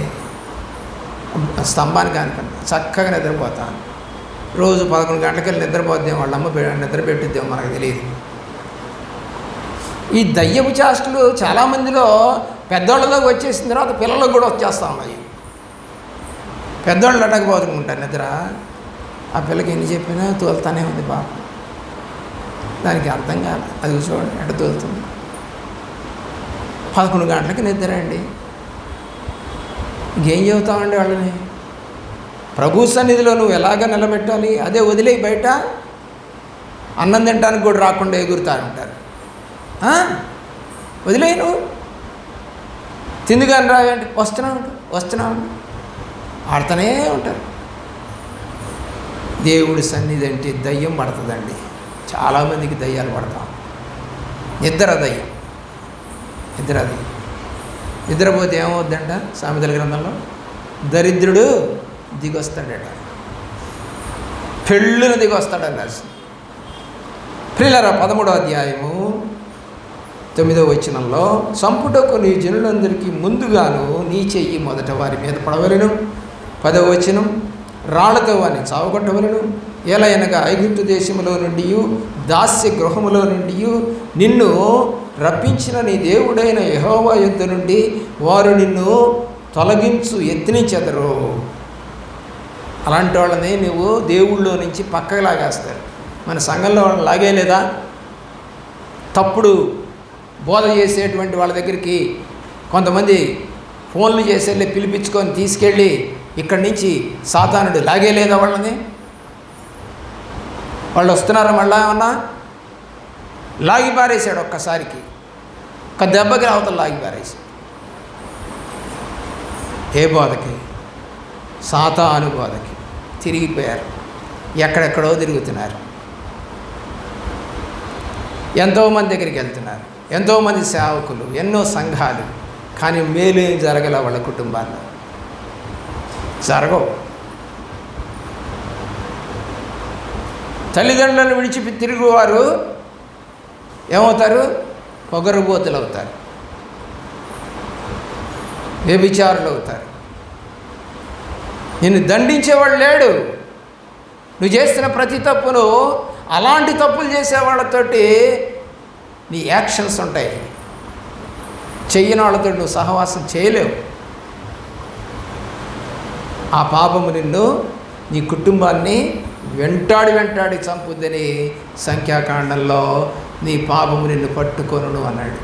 స్తంభానికి అనుకుంటా చక్కగా నిద్రపోతాను. రోజు 11 గంటలకెళ్ళి నిద్రపోద్దాం, వాళ్ళ అమ్మ నిద్ర పెట్టిద్దాం మనకు తెలియదు. ఈ దయ్యపు చేష్టలు చాలామందిలో పెద్దోళ్ళలోకి వచ్చేసిన తర్వాత పిల్లలకు కూడా వచ్చేస్తూ ఉన్నాయి. పెద్దోళ్ళు అడగబోతుకుంటారు నిద్ర, ఆ పిల్లకి ఎన్ని చెప్పినా తోలుతానే ఉంది పాపం. దానికి అర్థం కాదు. అది చూడండి ఎట్ట తోలుతుంది. 11 గంటలకి నిద్ర అండి. ఇంకేం చెబుతామండి వాళ్ళని? ప్రభు సన్నిధిలో నువ్వు ఎలాగ నిలబెట్టాలి? అదే వదిలే బయట అన్నం తినడానికి కూడా రాకుండా ఎగురుతారంటారు. వదిలేయి, నువ్వు తిందుగాని రావండి, వస్తున్నావు ఆడుతూనే ఉంటారు. దేవుడి సన్నిధి అంటే దయ్యం పడుతుందండి. చాలామందికి దయ్యాలు పడతాం. నిద్ర దయ్యం. నిద్రపోతే ఏమవుద్దంట? సామెతల గ్రంథంలో దరిద్రుడు దిగొస్తాడట, పెళ్ళున దిగొస్తాడని రాసి. ప్రియులారా, 13వ అధ్యాయము 9వ వచనంలో, సంపుటకు నీ జనులందరికీ ముందుగాను నీ చెయ్యి మొదట వారి మీద పడవలను. 10వ వచనం, రాళ్లతో వారిని చావగొట్టవలను. ఎలయనగా ఐగుప్తు దేశములో నుండి దాస్య గృహములో నుండి నిన్ను రప్పించిన నీ దేవుడైన యెహోవా యొద్ద నుండి వారు నిన్ను తొలగించు యత్నించెదరు. అలాంటి వాళ్ళని నువ్వు దేవుళ్ళో నుంచి పక్కకు లాగేస్తారు. మన సంఘంలో వాళ్ళని లాగేలేదా? తప్పుడు బోధ చేసేటువంటి వాళ్ళ దగ్గరికి కొంతమంది ఫోన్లు చేసేళ్ళి పిలిపించుకొని తీసుకెళ్ళి ఇక్కడి నుంచి సాతానుడు లాగేలేదా వాళ్ళని? వాళ్ళు వస్తున్నారా? మళ్ళా ఏమన్నా లాగి పారేశాడు. ఒక్కసారికి ఒక దెబ్బకి అవతల లాగి పారేశాడు. ఏ బోధకి? సాతాను బోధకి తిరిగిపోయారు. ఎక్కడెక్కడో తిరుగుతున్నారు. ఎంతోమంది దగ్గరికి వెళ్తున్నారు, ఎంతోమంది సేవకులు, ఎన్నో సంఘాలు. కానీ మేలు జరగల వాళ్ళ కుటుంబాల్లో. జరగవు. తల్లిదండ్రులను విడిచి తిరుగువారు ఏమవుతారు? పొగరుబోతులు అవుతారు, వ్యభిచారులు అవుతారు. నిన్ను దండించేవాడు లేడు. నువ్వు చేస్తున్న ప్రతి తప్పును అలాంటి తప్పులు చేసేవాళ్ళతోటి నీ యాక్షన్స్ ఉంటాయి. చెయ్యని వాళ్ళతో నువ్వు సహవాసం చేయలేవు. ఆ పాపము నిన్ను, నీ కుటుంబాన్ని వెంటాడి చంపుద్దని సంఖ్యాకాండంలో నీ పాపము నిన్ను పట్టుకొనును అన్నాడు.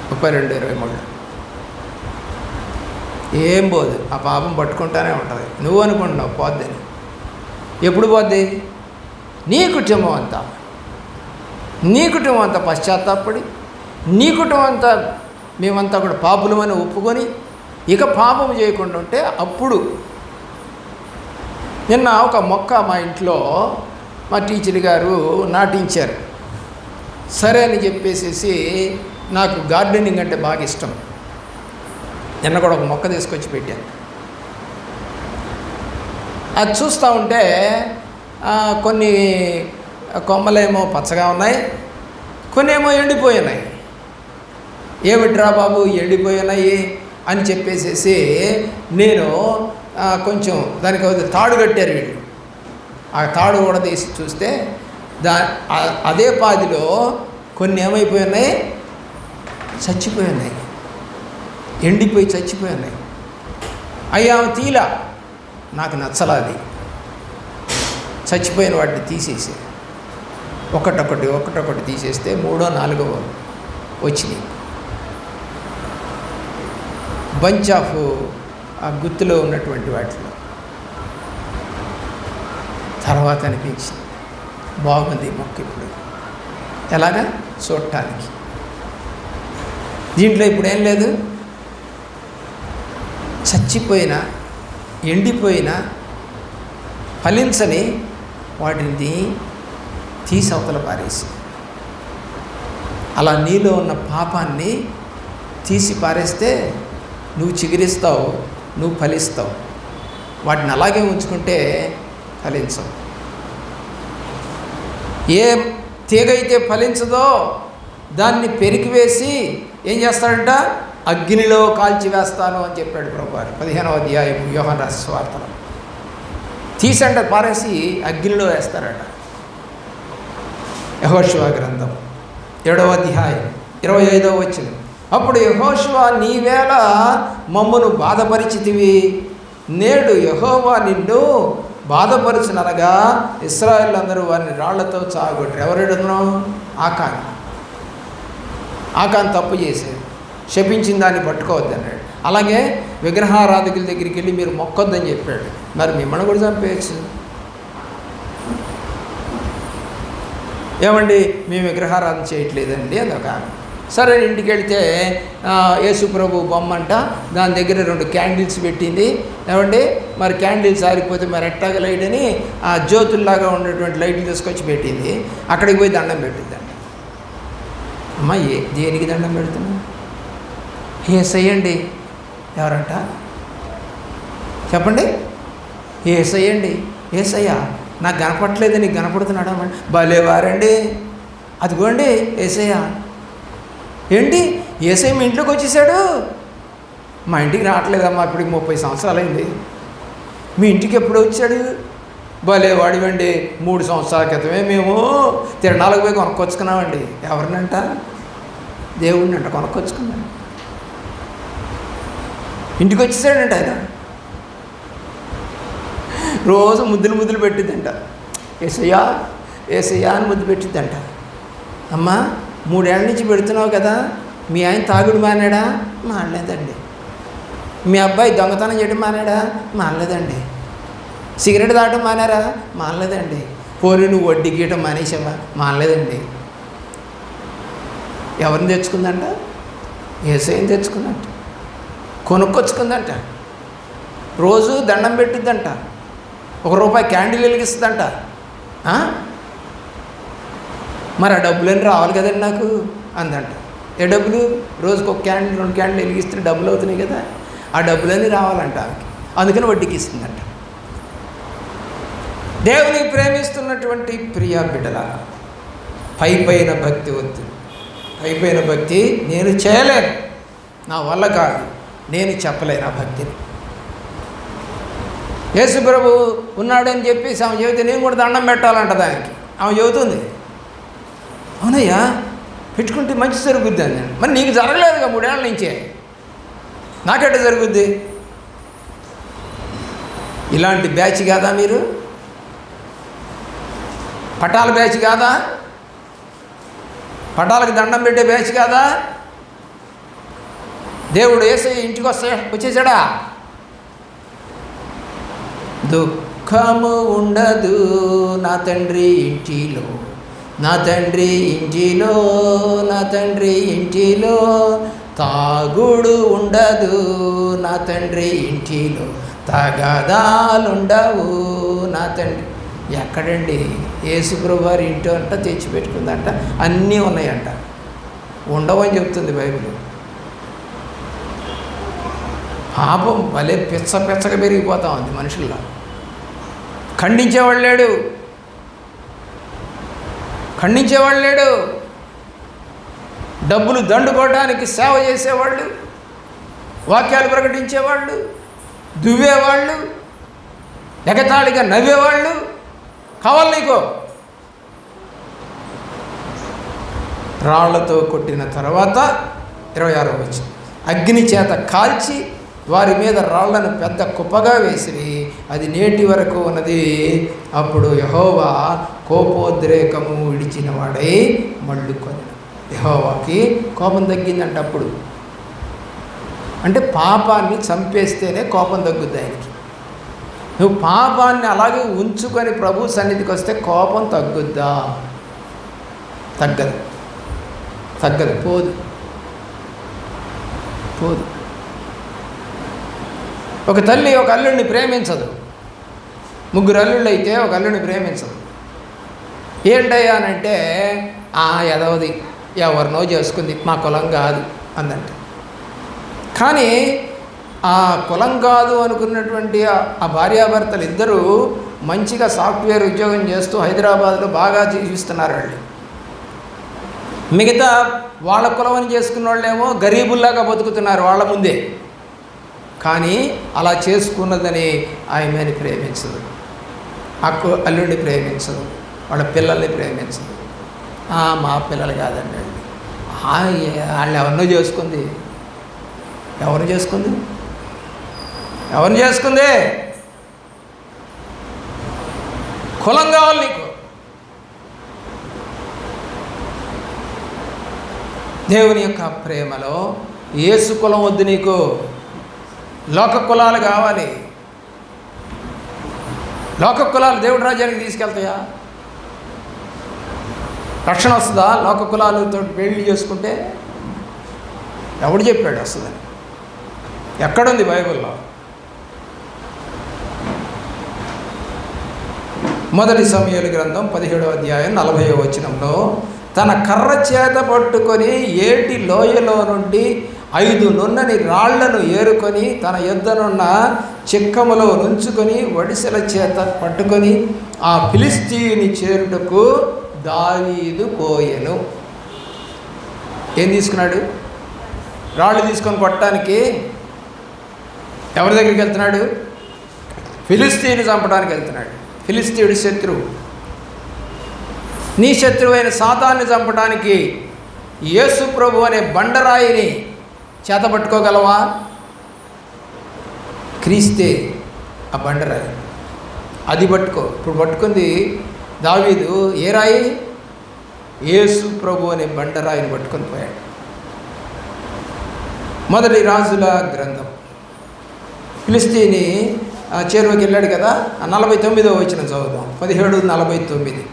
32:23. ఏం పోదు, ఆ పాపం పట్టుకుంటానే ఉంటుంది. నువ్వు అనుకుంటున్నావు పోద్దని. ఎప్పుడు పోద్ది? నీ కుటుంబం అంతా పశ్చాత్తాపడి, నీ కుటుంబం అంతా మేమంతా కూడా పాపులమని ఒప్పుకొని ఇక పాపం చేయకుండా ఉంటే అప్పుడు. నిన్న ఒక మొక్క మా ఇంట్లో మా టీచర్ గారు నాటించారు. సరే అని చెప్పేసి నాకు గార్డెనింగ్ అంటే బాగా ఇష్టం. నిన్న కూడా ఒక మొక్క తీసుకొచ్చి పెట్టాను. అది చూస్తూ ఉంటే కొన్ని కొమ్మలేమో పచ్చగా ఉన్నాయి, కొన్ని ఏమో ఎండిపోయి ఉన్నాయి. ఏమిట్రా బాబు ఎండిపోయి ఉన్నాయి అని చెప్పేసి నేను కొంచెం దానికి తాడు కట్టారు వీళ్ళు. ఆ తాడు కూడా తీసి చూస్తే అదే పాదిలో కొన్ని ఏమైపోయి ఉన్నాయి? చచ్చిపోయి ఉన్నాయి, ఎండిపోయి చచ్చిపోయి ఉన్నాయి. అయ్యా తీలా, నాకు నచ్చలాది. చచ్చిపోయిన వాటిని తీసేసి ఒకటొకటి తీసేస్తే 3వ 4వ వచ్చినాయి. బంచ్ ఆఫ్ ఆ గుత్తులో ఉన్నటువంటి వాటిలో. తర్వాత అనిపించింది బాగుంది మొక్క ఇప్పుడు ఎలాగా చూడటానికి. దీంట్లో ఇప్పుడు ఏం లేదు, చచ్చిపోయిన ఎండిపోయిన ఫలించని వాటిని తీసి అవతల పారేసి, అలా నీలో ఉన్న పాపాన్ని తీసి పారేస్తే నువ్వు చిగురిస్తావు, నువ్వు ఫలిస్తావు. వాటిని అలాగే ఉంచుకుంటే ఫలించవు. ఏ తీగైతే ఫలించదో దాన్ని పెరికివేసి ఏం చేస్తాడంట? అగ్నిలో కాల్చివేస్తాను అని చెప్పాడు ప్రభువారు 15వ అధ్యాయం యోహాను రాసిన సువార్తలో. తీసంట పారేసి అగ్నిలో వేస్తారట. యెహోషువ గ్రంథం 7వ అధ్యాయం 25వ వచనం. అప్పుడు యెహోషువ, నీవేళ మమ్మును బాధపరిచితివి, నేడు యెహోవా నిన్ను బాధపరుచుననగా ఇశ్రాయేలు అందరూ వారిని రాళ్లతో చావగొట్టారు. ఎవరెడను? ఆకాన్ తప్పు చేశాడు, శపించిన దాన్ని పట్టుకోవద్దన్నాడు. అలాగే విగ్రహారాధకుల దగ్గరికి వెళ్ళి మీరు మొక్కొద్దని చెప్పాడు. మరి మిమ్మల్ని కూడా చంపేయచ్చు. ఏమండి మేము విగ్రహారాధన చేయట్లేదండి అదొక. సరే ఇంటికి వెళితే యేసుప్రభు బొమ్మంట, దాని దగ్గర 2 క్యాండిల్స్ పెట్టింది. ఏమండి మరి క్యాండిల్స్ ఆరిపోతే మరి ఎట్టాగ లైట్ అని ఆ జ్యోతుల్లాగా ఉన్నటువంటి లైట్లు తీసుకొచ్చి పెట్టింది. అక్కడికి పోయి దండం పెట్టిందండి. అమ్మా దేనికి దండం పెడుతున్నా? యేసయ్యండి. ఎవరంట చెప్పండి? యేసయ్యండి. యేసయ్యా నాకు కనపడట్లేదు, నీకు కనపడుతున్నాడా? భలేవారండి, అదిగోండి యేసయ్య. ఏంటి యేసయ్య మీ ఇంట్లోకి వచ్చేసాడు? మా ఇంటికి రావట్లేదమ్మా, ఇప్పటికి 30 సంవత్సరాలైంది. మీ ఇంటికి ఎప్పుడు వచ్చాడు? భలేవాడివండి, 3 సంవత్సరాల క్రితమే మేము తిరణాలకు పోయి కొనుక్కొచ్చుకున్నామండి. ఎవరినంట? దేవుడిని అంట కొనుక్కొచ్చుకున్నాను. ఇంటికి వచ్చేసాడంట ఆయన. రోజు ముద్దులు పెట్టిద్దంట. యేసయ్యా యేసయ్యా అని ముద్దు పెట్టిద్దంట. అమ్మా 3 ఏళ్ళ నుంచి పెడుతున్నావు కదా, మీ ఆయన తాగుడు మానాడా? మానలేదండి. మీ అబ్బాయి దొంగతనం చేయడం మానాడా? మానలేదండి. సిగరెట్ తాగడం మానారా? మానలేదండి. పోనీ నువ్వు వడ్డీ గీయటం మానేసావా? మానలేదండి. ఎవరిని తెచ్చుకుందంట? యేసయ్యని తెచ్చుకుందంట, కొనుక్కొచ్చుకుందంట. రోజు దండం పెట్టిద్దంట, ₹1 క్యాండిల్ వెలిగిస్తుందంట. మరి ఆ డబ్బులని రావాలి కదండి నాకు అందంట. ఏ డబ్బులు? రోజుకు 1 క్యాండిల్ 2 క్యాండిల్ వెలిగిస్తే డబ్బులు అవుతున్నాయి కదా, ఆ డబ్బులన్నీ రావాలంట ఆమెకి. అందుకని వడ్డీకి ఇస్తుందంట. దేవుని ప్రేమిస్తున్నటువంటి ప్రియ బిడ్డల, పైపైన భక్తి వద్దు. పైపైన భక్తి నేను చేయలేను, నా వల్ల కాదు, నేను చెప్పలేను ఆ భక్తిని. యేసు ప్రభు ఉన్నాడని చెప్పేసి ఆమె చెబితే నేను కూడా దండం పెట్టాలంట దానికి. ఆమె చెబుతుంది, అవునయ్యా పెట్టుకుంటే మంచి జరుగుద్ది అని. మరి నీకు జరగలేదుగా 3 ఏళ్ళ నుంచే, నాకెట్ట జరుగుద్ది? ఇలాంటి బ్యాచ్ కాదా మీరు? పటాల బ్యాచ్ కాదా? పటాలకు దండం పెట్టే బ్యాచ్ కాదా? దేవుడు యేసయ్య ఇంటికి వచ్చేసాడా? దుఃఖము ఉండదు నా తండ్రి ఇంటిలో, నా తండ్రి ఇంటిలో, నా తండ్రి ఇంటిలో. తాగుడు ఉండదు నా తండ్రి ఇంటిలో, తగాదాలుండవు నా తండ్రి. ఎక్కడండి? యేసుప్రభు వారి ఇంటి అంట తెచ్చిపెట్టుకుందంట, అన్నీ ఉన్నాయంట. ఉండవని చెప్తుంది బైబిల్. పాపం భలే పిచ్చగా పెరిగిపోతా ఉంది మనుషుల్లో. ఖండించేవాడు లేడు, డబ్బులు దండుకోవడానికి సేవ చేసేవాళ్ళు, వాక్యాలు ప్రకటించేవాళ్ళు, దువ్వేవాళ్ళు, ఎగతాళిగా నవ్వేవాళ్ళు కావాలి నీకు. రాళ్లతో కొట్టిన తర్వాత 26వ వచనం, అగ్ని చేత కాల్చి వారి మీద రాళ్లను పెద్ద కుప్పగా వేసిరి, అది నేటి వరకు ఉన్నది. అప్పుడు యెహోవా కోపోద్రేకము విడిచిన వాడై మళ్ళుకొని. యెహోవాకి కోపం తగ్గిందంట. అప్పుడు అంటే పాపాన్ని చంపేస్తేనే కోపం తగ్గుద్ది ఆయనకి. నువ్వు పాపాన్ని అలాగే ఉంచుకొని ప్రభు సన్నిధికి వస్తే కోపం తగ్గుద్దా? తగ్గదు, పోదు. ఒక తల్లి ఒక అల్లుడిని ప్రేమించదు, 3 అల్లుళ్ళు అయితే ఒక అల్లుడిని ప్రేమించదు. ఏంటయ్యా అనంటే, ఎదవది ఎవరినో చేసుకుంది, మా కులం కాదు అందంట. కానీ ఆ కులం కాదు అనుకున్నటువంటి ఆ భార్యాభర్తలు ఇద్దరూ మంచిగా సాఫ్ట్వేర్ ఉద్యోగం చేస్తూ హైదరాబాద్లో బాగా జీవిస్తున్నారు వాళ్ళు. మిగతా వాళ్ళ కులమని చేసుకున్న వాళ్ళేమో గరీబుల్లాగా బతుకుతున్నారు వాళ్ళ ముందే. కానీ అలా చేసుకున్నదని ఆమెని ప్రేమించదు, అల్లుడిని ప్రేమించదు, వాళ్ళ పిల్లల్ని ప్రేమించదు. మా పిల్లలు కాదండి, వాళ్ళు ఎవరినో చేసుకుంది. ఎవరు చేసుకుంది? ఎవరిని చేసుకుంది? కులం కావాలి నీకు. దేవుని యొక్క ప్రేమలో యేసు కులం వద్దు నీకు. లోక కులాలు కావాలి. లోక కులాలు దేవుడి రాజ్యానికి తీసుకెళ్తాయా? రక్షణ వస్తుందా లోక కులాలతో పెళ్లి చేసుకుంటే? ఎవడు చెప్పాడు వస్తుందని? ఎక్కడుంది బైబిల్లో? మొదటి సమూయేలు గ్రంథం 17వ అధ్యాయం 40వ వచనంలో, తన కర్ర చేత పట్టుకొని ఏటి లోయలో నుండి 5 నున్నని రాళ్లను ఏరుకొని తన యొద్దనున్న చిక్కములో నుంచుకొని వడిసెల చేత పట్టుకొని ఆ ఫిలిష్తీయుని చేరుటకు దావీదు పోయెను. ఏం తీసుకున్నాడు? రాళ్ళు తీసుకొని కొట్టడానికి ఎవరి దగ్గరికి వెళ్తున్నాడు? ఫిలిష్తీయుని చంపడానికి వెళ్తున్నాడు. ఫిలిష్తీయుడి శత్రువు. నీ శత్రువైన సాతాన్ని చంపడానికి యేసు ప్రభు అనే బండరాయిని చేతపట్టుకోగలవా? క్రీస్తే ఆ బండరాయి, అది పట్టుకో. ఇప్పుడు పట్టుకుంది దావీదు ఏ రాయి? యేసు ప్రభు అనే బండరాయిని పట్టుకొని పోయాడు. మొదటి రాజుల గ్రంథం. ఫిలిష్తీని చేరువకి వెళ్ళాడు కదా, 49వ వచనం చదువుదాం. 17:49.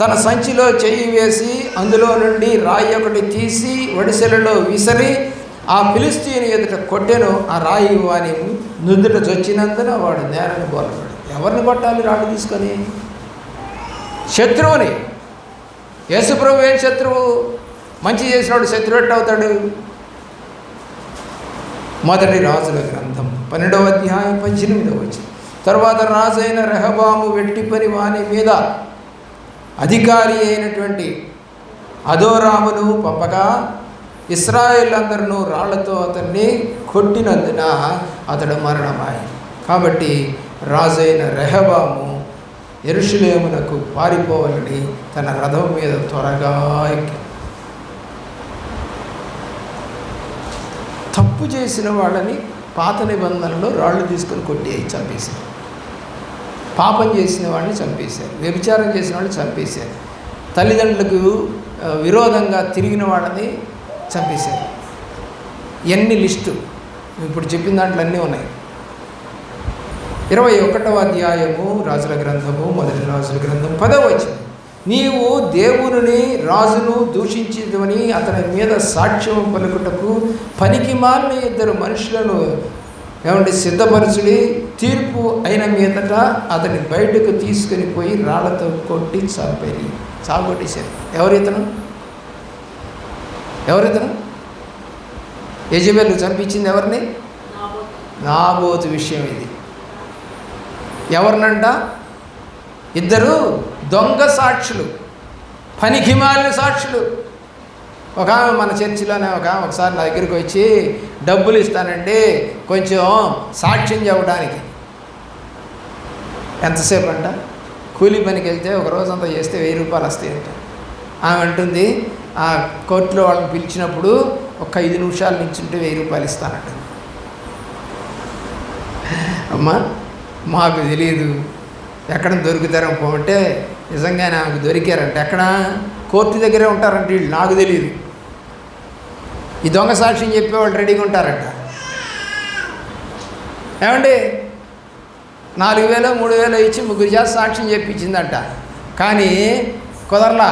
తన సంచిలో చెయ్యి వేసి అందులో నుండి రాయి ఒకటి తీసి వడిసెలలో విసిరి ఆ ఫిలిష్తీయుని ఎదుట కొట్టెను. ఆ రాయి వాని నుదుట చొచ్చినందున వాడు నేలను బోలపడు. ఎవరిని కొట్టాలి రాళ్ళు తీసుకొని? శత్రువుని. యేసుప్రభు ఏం శత్రువు? మంచి చేసినవాడు శత్రువు ఎట్టవుతాడు? మొదటి రాజుల గ్రంథం 12వ అధ్యాయం 18వ వచనం. తర్వాత రాజైన రెహబాము వెట్టి పని వాని మీద అధికారి అయినటువంటి అదోరామును పంపగా ఇశ్రాయేలందరూ రాళ్లతో అతన్ని కొట్టినందున అతడు మరణమాయి. కాబట్టి రాజైన రెహబాము యెరూషలేమునకు పారిపోవాలని తన రథం మీద త్వరగా ఎక్కి, తప్పు చేసిన వాళ్ళని పాత నిబంధనలో రాళ్ళు తీసుకొని కొట్టి చంపేశారు. పాపం చేసిన వాళ్ళని చంపేశారు. వ్యభిచారం చేసిన వాళ్ళని చంపేశారు. తల్లిదండ్రులకు విరోధంగా తిరిగిన వాళ్ళని చంపేశారు. ఎన్ని లిస్టు ఇప్పుడు చెప్పిన దాంట్లో అన్నీ ఉన్నాయి. 21వ అధ్యాయము రాజుల గ్రంథము, మొదటి రాజుల గ్రంథం 10వ వచనం. నీవు దేవుని రాజును దూషించిదని అతని మీద సాక్ష్యం పలుకుటకు పనికి మాలిన 2 మనుషులను సిద్ధపరచుడి. తీర్పు అయిన మీదట అతని బయటకు తీసుకుని పోయి రాళ్లతో కొట్టి చంపేది, చావగొట్టేశారు. ఎవరితను? యెజెబెలు చంపించింది ఎవరిని? నాబోతు విషయం ఇది. ఎవరినంట? 2 దొంగ సాక్షులు, పనికి మాలిన సాక్షులు. ఒక ఆమె మన చర్చిలోనే ఒకసారి నా దగ్గరికి వచ్చి, డబ్బులు ఇస్తానండి కొంచెం సాక్ష్యం చెప్పడానికి. ఎంతసేపు అంట? కూలీ పనికి వెళ్తే ఒక రోజంతా చేస్తే 1000 రూపాయలు వస్తాయంట. ఆమె అంటుంది, ఆ కోర్టులో వాళ్ళని పిలిచినప్పుడు ఒక 5 నిమిషాలు నించుంటే 1000 రూపాయలు ఇస్తానంట. అమ్మా మాకు తెలియదు, ఎక్కడ దొరుకుతారో పోమంటే నిజంగానే ఆమెకు దొరికారంట. ఎక్కడ? కోర్టు దగ్గరే ఉంటారంట వీళ్ళు. నాకు తెలియదు. ఈ దొంగ సాక్ష్యం చెప్పేవాళ్ళు రెడీగా ఉంటారంట. ఏమండి 4000 3000 ఇచ్చి 3 చేత సాక్ష్యం చెప్పించిందంట. కానీ కుదరలా,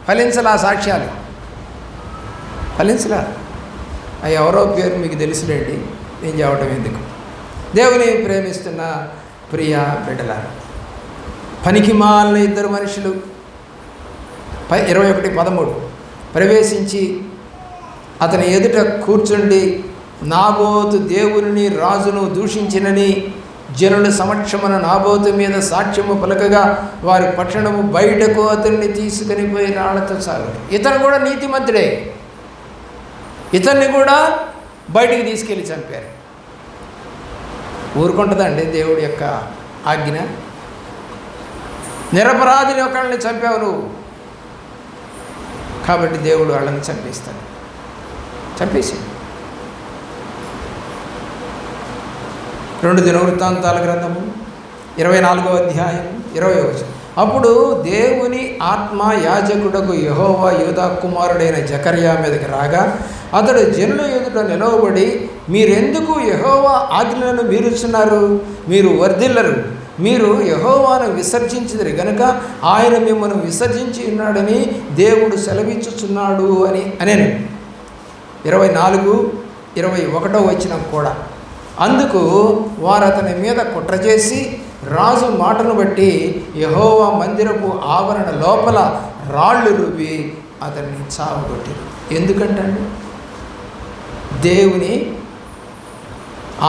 ఫలించలా, సాక్ష్యాలు ఫలించలా. అవి ఎవరో పేరు మీకు తెలుసులేండి, నేను చెప్పడం ఎందుకు. దేవుని ప్రేమిస్తున్న ప్రియ బిడ్డలారా, పనికి మాలిన 2 మనుషులు 21:13 ప్రవేశించి అతని ఎదుట కూర్చుండి నాబోతు దేవుని రాజును దూషించినని జనుల సమక్షమున నాబోతు మీద సాక్ష్యము పలకగా వారి పట్టణము బయటకు అతన్ని తీసుకుని పోయి రాళ్లతో సాగాడు. ఇతను కూడా నీతిమంతుడే. ఇతన్ని కూడా బయటికి తీసుకెళ్ళి చంపారు. ఊరుకుంటుందండి దేవుడి యొక్క ఆజ్ఞ? నిరపరాధిని ఒకళ్ళని చంపావు నువ్వు, కాబట్టి దేవుడు వాళ్ళని చంపేస్తాడు. చంపేసి 2 దినవృత్తాంతాల గ్రంథము 24వ అధ్యాయం 20వ వచనం. అప్పుడు దేవుని ఆత్మ యాజకుడకు యెహోవా యూదా కుమారుడైన జకర్యా మీదకి రాగా అతడు జనుల ఎదుట నిలవబడి, మీరెందుకు యెహోవా ఆజ్ఞలను మీరుచున్నారు? మీరు వర్ధిల్లరు. మీరు యెహోవాను విసర్జించిదిరి గనుక ఆయన మిమ్మల్ని విసర్జించి ఉన్నాడని దేవుడు సెలవిచ్చుచున్నాడు అని అనేను. 24, 21వ వచనం కూడా. అందుకు వారు అతని మీద కుట్ర చేసి రాజు మాటను బట్టి యెహోవా మందిరపు ఆవరణ లోపల రాళ్ళు రువ్వి అతన్ని చావగొట్టారు. ఎందుకంటే దేవుని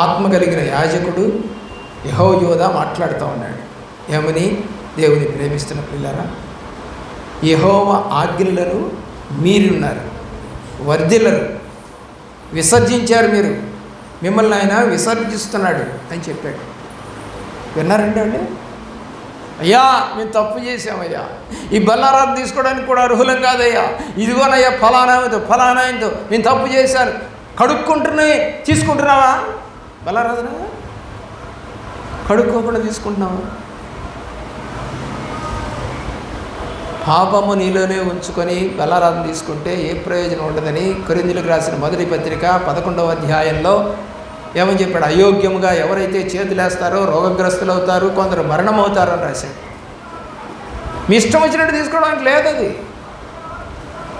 ఆత్మ కలిగిన యాజకుడు యెహోయోదా మాట్లాడుతూ ఉన్నాడు. ఏమని? దేవుని ప్రేమిస్తున్న పిల్లరా, యెహోవా ఆజ్ఞలను మీరున్నారు, వర్ధిల్లరు, విసర్జించారు, మీరు మిమ్మల్ని ఆయన విసర్జిస్తున్నాడు అని చెప్పాడు. విన్నారండి అండి? అయ్యా మేము తప్పు చేసామయ్యా, ఈ బల్లారాధన తీసుకోవడానికి కూడా అర్హులం కాదయ్యా, ఇదిగోనయ్యా ఫలానాయంతో నేను తప్పు చేశాను, కడుక్కుంటున్నా తీసుకుంటున్నావా? బల్లారాధన కడుక్కోకుండా తీసుకుంటున్నావా? పాపము నీలోనే ఉంచుకొని బల్లారాధన తీసుకుంటే ఏ ప్రయోజనం ఉండదని కొరింథీయులకు రాసిన మొదటి పత్రిక 11వ అధ్యాయంలో ఏమని చెప్పాడు? అయోగ్యముగా ఎవరైతే చేతులేస్తారో రోగగ్రస్తులు అవుతారు, కొందరు మరణం అవుతారు అని రాశాడు. మీ ఇష్టం వచ్చినట్టు తీసుకోవడానికి లేదు అది.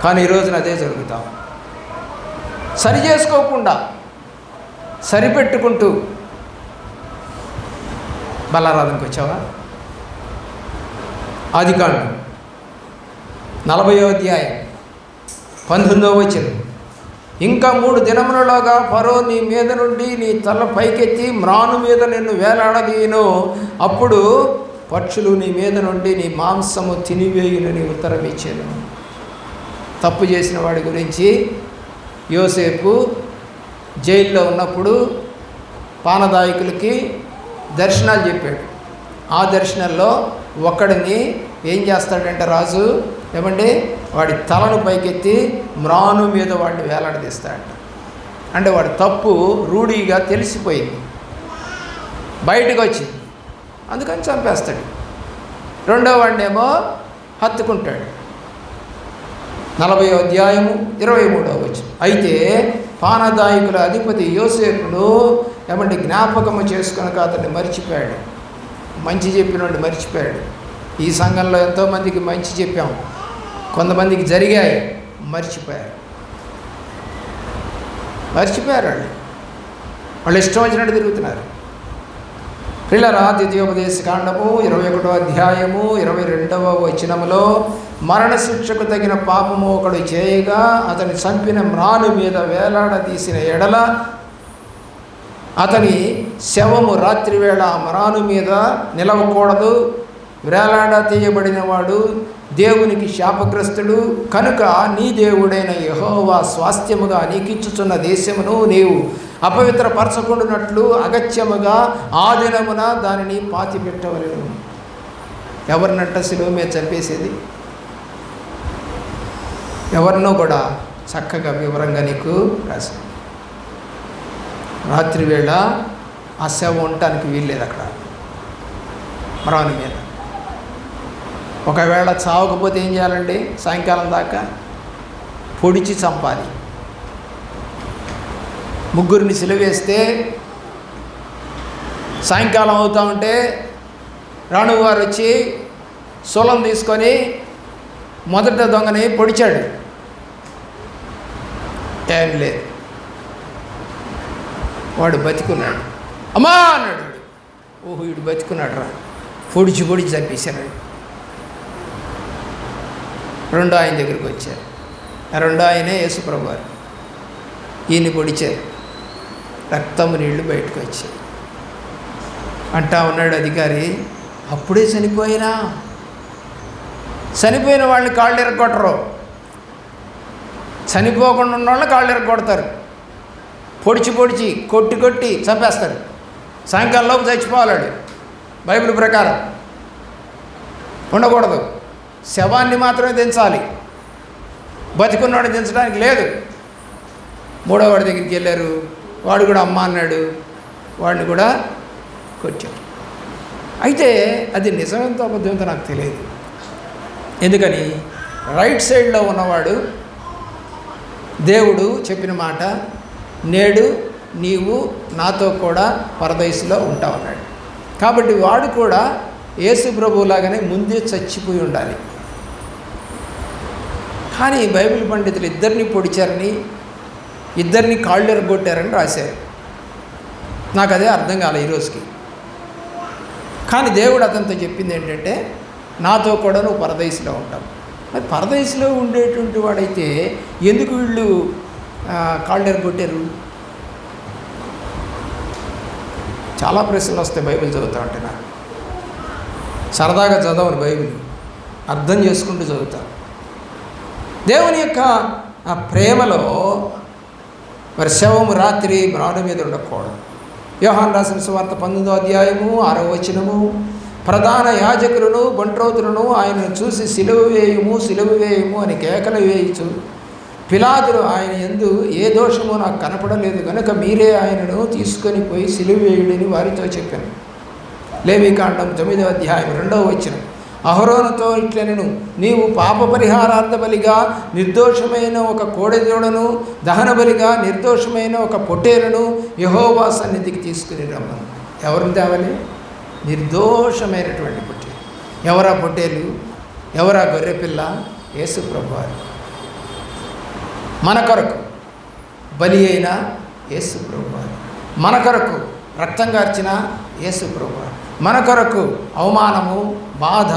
కానీ ఈరోజున అదే జరుగుతాం. సరి చేసుకోకుండా సరిపెట్టుకుంటూ బల్లారాధనకు వచ్చావా? ఆదికాండం 40వ అధ్యాయం 19వ వచనం. ఇంకా 3 దినములలోగా ఫరో నీ మీద నుండి నీ తల పైకెత్తి మ్రాను మీద నిన్ను వేలాడదీయును, అప్పుడు పక్షులు నీ మీద నుండి నీ మాంసము తినివేయునని ఉత్తరం ఇచ్చాను. తప్పు చేసిన వాడి గురించి యోసేపు జైల్లో ఉన్నప్పుడు పానదాయకులకి దర్శనాలు చెప్పాడు. ఆ దర్శనంలో ఒక్కడిని ఏం చేస్తాడంటే రాజు, ఏమండి, వాడి తలను పైకెత్తి మ్రాను మీద వాడిని వేలాడదీస్తాడు. అంటే వాడి తప్పు రూఢిగా తెలిసిపోయింది, బయటకు వచ్చింది, అందుకని చంపేస్తాడు. రెండో వాడినేమో హత్తుకుంటాడు. 40వ అధ్యాయము 23వ వచనం. అయితే పానదాయకుల అధిపతి యోసేపును ఏమంటే జ్ఞాపకము చేసుకొనక అతన్ని మర్చిపోయాడు. మంచి చెప్పినోడు మర్చిపోయాడు. ఈ సంఘంలో ఎంతోమందికి మంచి చెప్పాము, కొంతమందికి జరిగాయి, మర్చిపోయారు. వాళ్ళు ఇష్టం వచ్చినట్టు తిరుగుతున్నారు. పిల్లరా, ద్వితీయోపదేశ కాండము 21వ అధ్యాయము 22వ వచనములో మరణశిక్షకు తగిన పాపము ఒకడు చేయగా అతని చంపిన మ్రాను మీద వేలాడదీసిన ఎడల అతని శవము రాత్రివేళ మ్రాను మీద నిలవకూడదు. వేలాడ తీయబడిన వాడు దేవునికి శాపగ్రస్తుడు కనుక నీ దేవుడైన యెహోవా స్వాస్థ్యముగా నీకిచ్చుచున్న దేశమును నీవు అపవిత్రపరచకుండానట్లు అగత్యముగా ఆ దినమున దానిని పాతిపెట్టవలెను. ఎవరినంట శిలువ మీద చంపేసేది? ఎవరినో కూడా చక్కగా వివరంగా నీకు రాశాను. రాత్రివేళ ఆ శవం ఉండటానికి వీల్లేదు అక్కడ మ్రాను మీద. ఒకవేళ చావకపోతే ఏం చేయాలండి? సాయంకాలం దాకా పొడిచి చంపాలి. 3 సిలువేస్తే సాయంకాలం అవుతూ ఉంటే రాణువారు వచ్చి శూలం తీసుకొని మొదట దొంగని పొడిచాడు. ఏం లేదు, వాడు బతికున్నాడు. అమ్మా అన్నాడు. ఓహో, వీడు బతికున్నాడు రా, పొడిచి చంపేశాడు. రెండో ఆయన దగ్గరికి వచ్చారు. ఆ రెండో ఆయనే యేసుప్రభు వారు. ఈయన్ని పొడిచారు, రక్తము నీళ్లు బయటకు వచ్చాయి. అంటా ఉన్నాడు అధికారి, అప్పుడే చనిపోయిన వాళ్ళని కాళ్ళు ఎరగొట్టరు, చనిపోకుండా ఉన్న వాళ్ళని కాళ్ళు ఎరగొడతారు. పొడిచి కొట్టి చంపేస్తారు. సాయంకాలంలోపు చచ్చిపోవాలాడు. బైబిల్ ప్రకారం ఉండకూడదు, శవాన్ని మాత్రమే దించాలి. బతికున్నాడు దించడానికి లేదు. మూడో వాడి దగ్గరికి వెళ్ళారు, వాడు కూడా అమ్మ అన్నాడు, వాడిని కూడా కొట్టాడు. అయితే అది నిజమెంతో అబద్ధంతో నాకు తెలియదు. ఎందుకని రైట్ సైడ్లో ఉన్నవాడు దేవుడు చెప్పిన మాట, నేడు నీవు నాతో కూడా పరదైసులో ఉంటావన్నాడు. కాబట్టి వాడు కూడా యేసు ప్రభువులాగానే ముందే చచ్చిపోయి ఉండాలి. కానీ బైబిల్ పండితులు ఇద్దరిని పొడిచారని, ఇద్దరిని కాళ్ళు ఎరగొట్టారని రాశారు. నాకు అదే అర్థం కాలే ఈరోజుకి. కానీ దేవుడు అతనితో చెప్పింది ఏంటంటే, నాతో కూడా నువ్వు పరదైసులో ఉంటావు. మరి పరదైసులో ఉండేటువంటి వాడైతే ఎందుకు వీళ్ళు కాళ్ళు ఎరగొట్టారు? చాలా ప్రశ్నలు వస్తాయి బైబిల్ చదువుతా ఉంటే. నాకు సరదాగా చదవను, బైబిల్ అర్థం చేసుకుంటూ చదువుతా. దేవుని యొక్క ఆ ప్రేమలో మరి శవము రాత్రి మ్రాను మీద ఉండకూడదు. యోహాను రాసిన సువార్త 19వ అధ్యాయము 6వ వచనము, ప్రధాన యాజకులను బంట్రౌతులను ఆయనను చూసి సిలువ వేయము అని కేకలు వేయచ్చు. పిలాతులు ఆయన యందు ఏ దోషము నాకు కనపడలేదు కనుక మీరే ఆయనను తీసుకొని పోయి సిలువ వేయుడని వారితో చెప్పాను. లేవీకాండం 9వ అధ్యాయం 2వ వచనం, అహరోనుతో ఇట్లనెను, నీవు పాప పరిహారార్థ బలిగా నిర్దోషమైన ఒక కోడెదూడను, దహన బలిగా నిర్దోషమైన ఒక పొట్టేలును యెహోవా సన్నిధికి తీసుకుని రమ్మను. ఎవరిని తేవాలి? నిర్దోషమైనటువంటి పొట్టేలు. ఎవరా పొట్టేలు? ఎవరా గొర్రెపిల్ల? యేసు ప్రభువారు. మన కొరకు బలి అయిన యేసు ప్రభువారు, మన కొరకు రక్తం కార్చిన యేసు ప్రభువారు, మన కొరకు అవమానము, బాధ,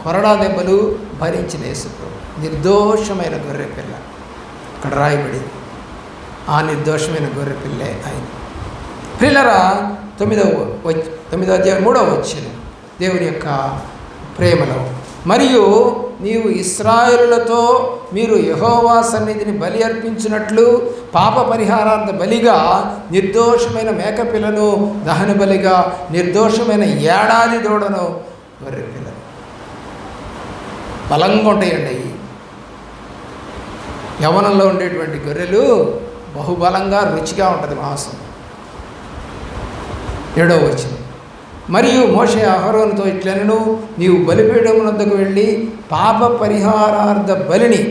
కొరడా దెబ్బలు భరించిన యేసు ప్రభు. నిర్దోషమైన గొర్రెపిల్ల ఇక్కడ రాయబడింది. ఆ నిర్దోషమైన గొర్రెపిల్లే ఆయన. పిల్లరా 9వ అధ్యాయం 3వ వచనం, దేవుని యొక్క ప్రేమలో, మరియు నీవు ఇశ్రాయేలులతో మీరు యెహోవా సన్నిధిని బలి అర్పించినట్లు పాప పరిహారార్థ బలిగా నిర్దోషమైన మేకపిల్లను, దహన బలిగా నిర్దోషమైన ఏడాది దూడను, గొర్రె పిల్లలు బలంగా ఉంటాయండి. యవ్వనంలో ఉండేటువంటి గొర్రెలు బహుబలంగా రుచిగా ఉంటుంది మాంసం. 7వ వచనం, మరియు మోషే అహరోనుతో ఇట్లనెను, నీవు బలిపీఠం వద్దకు వెళ్ళి పాప పరిహారార్థ బలిని,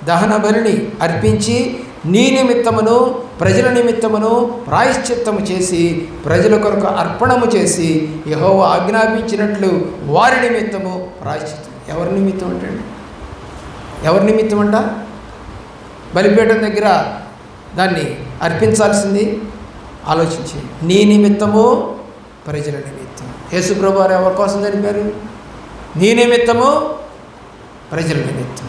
దహన బలిని అర్పించి నీ నిమిత్తమును ప్రజల నిమిత్తమును ప్రాయశ్చిత్తము చేసి ప్రజల కొరకు అర్పణము చేసి యెహోవా ఆజ్ఞాపించినట్లు వారి నిమిత్తము ప్రాయశ్చిత్తం. ఎవరి నిమిత్తం అంటండి? ఎవరి నిమిత్తం అంట? బలిపీఠం దగ్గర దాన్ని అర్పించాల్సింది ఆలోచించి, నీ నిమిత్తము ప్రజల నిమిత్తం. యేసు ప్రభువారు ఎవరి కోసం చనిపోయారు? నీ నిమిత్తము ప్రజల నిమిత్తం,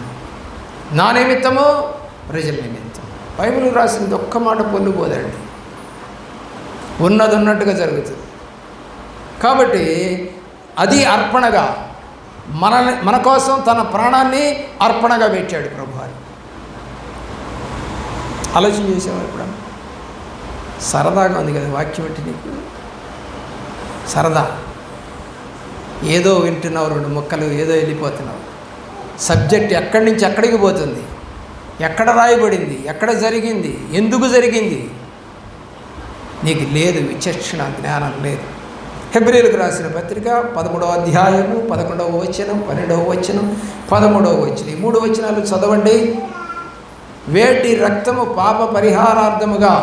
నా నిమిత్తము ప్రజల నిమిత్తం. బైబిల్ రాసింది ఒక్క మాట పొల్లుపోదండి, ఉన్నది ఉన్నట్టుగా జరుగుతుంది. కాబట్టి అది అర్పణగా మన కోసం తన ప్రాణాన్ని అర్పణగా పెట్టాడు ప్రభువారు. ఆలోచన చేసేవారు ఇప్పుడు. సరదాగా ఉంది కదా వాక్యం పెట్టి, నీకు సరదా, ఏదో వింటున్నావు, 2 ముక్కలు ఏదో వెళ్ళిపోతున్నావు. సబ్జెక్ట్ ఎక్కడి నుంచి ఎక్కడికి పోతుంది, ఎక్కడ రాయబడింది, ఎక్కడ జరిగింది, ఎందుకు జరిగింది నీకు లేదు, విచక్షణ జ్ఞానం లేదు. హెబ్రీయులకు రాసిన పత్రిక 11వ అధ్యాయము 11వ వచనం, 12వ వచనం, 13వ వచనం, ఈ 3 వచనాలు చదవండి. వేటి రక్తము పాప పరిహారార్థముగా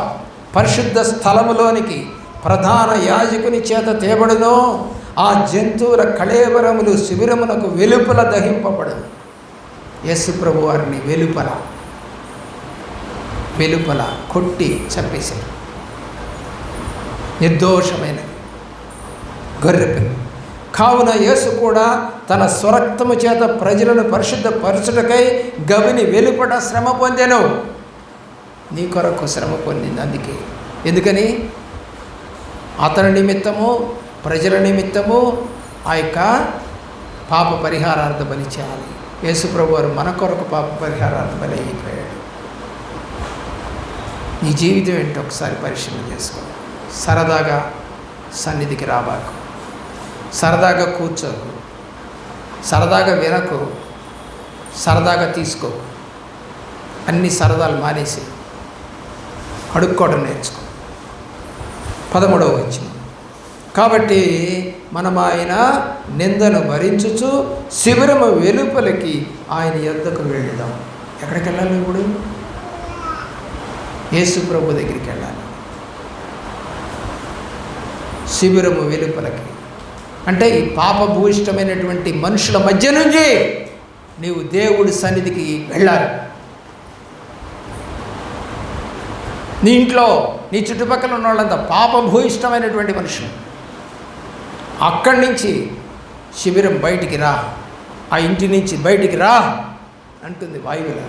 పరిశుద్ధ స్థలములోనికి ప్రధాన యాజకుని చేత తేబడునో ఆ జంతువుల కళేబరములు శిబిరమునకు వెలుపల దహింపబడను. యేసు ప్రభు వారిని వెలుపల కొట్టి చంపేశారు. నిర్దోషమైనది గొర్రెపిల్ల. కావున యేసు కూడా తన స్వరక్తము చేత ప్రజలను పరిశుద్ధపరచుటకై గవిని వెలుపట శ్రమ పొందెను. నీ కొరకు శ్రమ పొందింది. అందుకే, ఎందుకని? అతని నిమిత్తము ప్రజల నిమిత్తము ఆ యొక్క పాప పరిహారార్థ బలి చేయాలి. యేసు ప్రభు వారు మన కొరకు పాప పరిహారార్థ బలి అయిపోయాడు. నీ జీవితం ఏంటో ఒకసారి పరిశీలన చేసుకో. సరదాగా సన్నిధికి రాబాకు, సరదాగా కూర్చోకు, సరదాగా వినకు, సరదాగా తీసుకోకు. అన్ని సరదాలు మానేసి అడుక్కోవడం నేర్చుకో. 13వ వచనం. కాబట్టి మనం ఆయన నిందను భరించుచు శిబిరము వెలుపలికి ఆయన యొద్దకు వెళ్దాం. ఎక్కడికి వెళ్ళాలి ఇప్పుడు? యేసు ప్రభు దగ్గరికి వెళ్ళాలి. శిబిరము వెలుపలకి అంటే ఈ పాపభూయిష్టమైనటువంటి మనుషుల మధ్య నుంచి నీవు దేవుడి సన్నిధికి వెళ్ళాలి. నీ ఇంట్లో నీ చుట్టుపక్కల ఉన్న వాళ్ళంతా పాపభూయిష్టమైనటువంటి మనుషులు. అక్కడి నుంచి శిబిరం బయటికి రా, ఆ ఇంటి నుంచి బయటికి రా అంటుంది బైబిల్.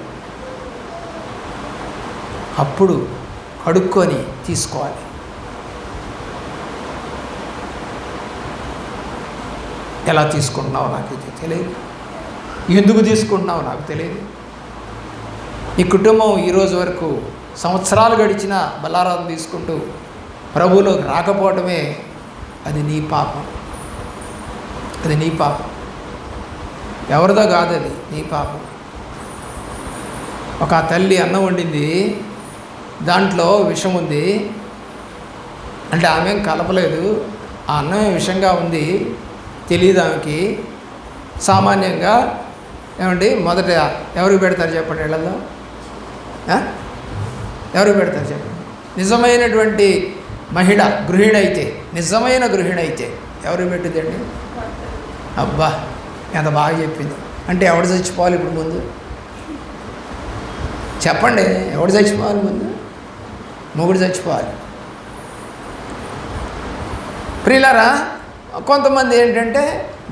అప్పుడు కడుక్కొని తీసుకోవాలి. ఎలా తీసుకుంటున్నావో నాకైతే తెలియదు, ఎందుకు తీసుకుంటున్నావో నాకు తెలియదు. ఈ కుటుంబం ఈరోజు వరకు సంవత్సరాలు గడిచిన బలారాధన తీసుకుంటూ ప్రభువులోకి రాకపోవటమే అది నీ పాపం. అది నీ పాపం, ఎవరిదో కాదు, అది నీ పాపం. ఒక తల్లి అన్నం వండింది, దాంట్లో విషం ఉంది అంటే ఆమె ఏం కలపలేదు, ఆ అన్నమే విషంగా ఉంది, తెలియదు ఆమెకి. సామాన్యంగా ఏమండి మొదట ఎవరికి పెడతారు చెప్పండి? ఇళ్ళల్లో ఎవరికి పెడతారు చెప్పండి? నిజమైనటువంటి మహిళ గృహిణి అయితే, నిజమైన గృహిణి అయితే ఎవరికి పెట్టిందండి? అబ్బా ఎంత బాగా చెప్పింది. అంటే ఎవడు చచ్చిపోవాలి ఇప్పుడు ముందు? చెప్పండి, ఎవడు చచ్చిపోవాలి ముందు? మొగుడు చచ్చిపోవాలి. ప్రియులారా, కొంతమంది ఏంటంటే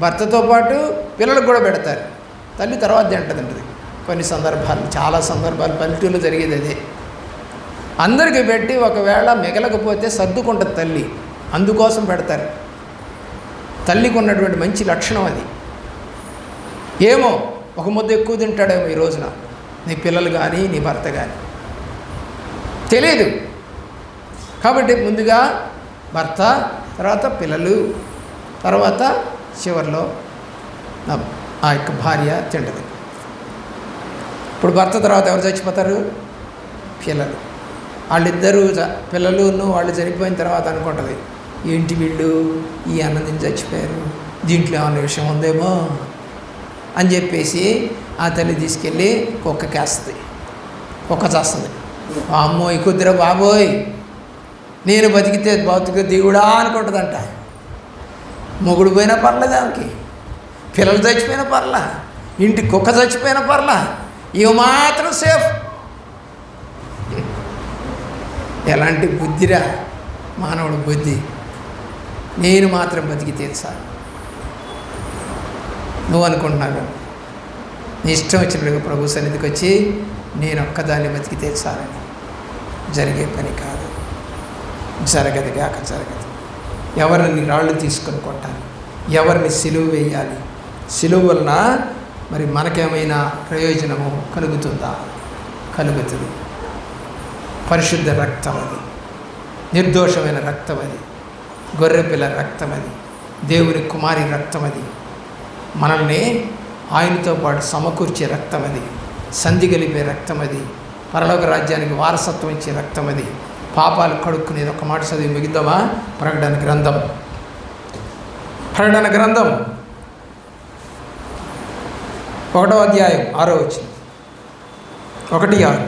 భర్తతో పాటు పిల్లలకు కూడా పెడతారు, తల్లి తర్వాత తింటుందండి. కొన్ని సందర్భాలు, చాలా సందర్భాలు పల్లెటూరులో జరిగేది అదే. అందరికీ పెట్టి ఒకవేళ మిగలకపోతే సర్దుకుంటుంది తల్లి, అందుకోసం పెడతారు. తల్లికి ఉన్నటువంటి మంచి లక్షణం అది. ఏమో ఒక ముద్ద ఎక్కువ తింటాడేమో ఈ రోజున నీ పిల్లలు కానీ నీ భర్త కానీ, తెలియదు. కాబట్టి ముందుగా భర్త, తర్వాత పిల్లలు, తర్వాత చివరిలో ఆ యొక్క భార్య తింటది. ఇప్పుడు భర్త తర్వాత ఎవరు చచ్చిపోతారు? పిల్లలు. వాళ్ళిద్దరూ పిల్లలును వాళ్ళు చనిపోయిన తర్వాత అనుకుంటుంది, ఏంటి వీళ్ళు ఈ అన్నం తిని చచ్చిపోయారు, దీంట్లో ఏమన్నా విషయం ఉందేమో అని చెప్పేసి ఆ తల్లి తీసుకెళ్ళి కుక్కకేస్తుంది. కుక్క చేస్తుంది. అమ్మో ఈ కుదిరా బాబోయ్, నేను బతికితే బతుకు దేవుడా అనుకుంటుందంట. మొగుడు పోయినా పర్లేదు ఆమెకి, పిల్లలు చచ్చిపోయినా పర్లా, ఇంటి కుక్క చచ్చిపోయినా పర్లా, ఇవి మాత్రం సేఫ్. ఎలాంటి బుద్ధిరా మానవుడు బుద్ధి! నేను మాత్రం బతికితే సార్. నువ్వు అనుకుంటున్నావు నీ ఇష్టం వచ్చినట్టుగా ప్రభు సన్నిధికి వచ్చి నేను ఒక్కదాన్ని బతికితే చాలని. జరిగే పని కాదు, జరగదు గాక జరగదు. ఎవరిని రాళ్ళు తీసుకొని కొట్టాలి, ఎవరిని సిలువ వేయాలి, సిలువ వలన మరి మనకేమైనా ప్రయోజనము కలుగుతుందా? కలుగుతుంది. పరిశుద్ధ రక్తం అది, నిర్దోషమైన రక్తం అది, గొర్రెపిల్ల రక్తం అది, దేవుని కుమారి రక్తం అది, మనల్ని ఆయనతో పాటు సమకూర్చే రక్తం అది, సంధి కలిపే రక్తం అది, పరలోక రాజ్యానికి వారసత్వం ఇచ్చే రక్తం అది, పాపాలు కడుక్కునేది. ఒక మాట చదివి మిగిద్దామా? ప్రకటన గ్రంథం 1వ అధ్యాయం 6వ వచనం. 1:6.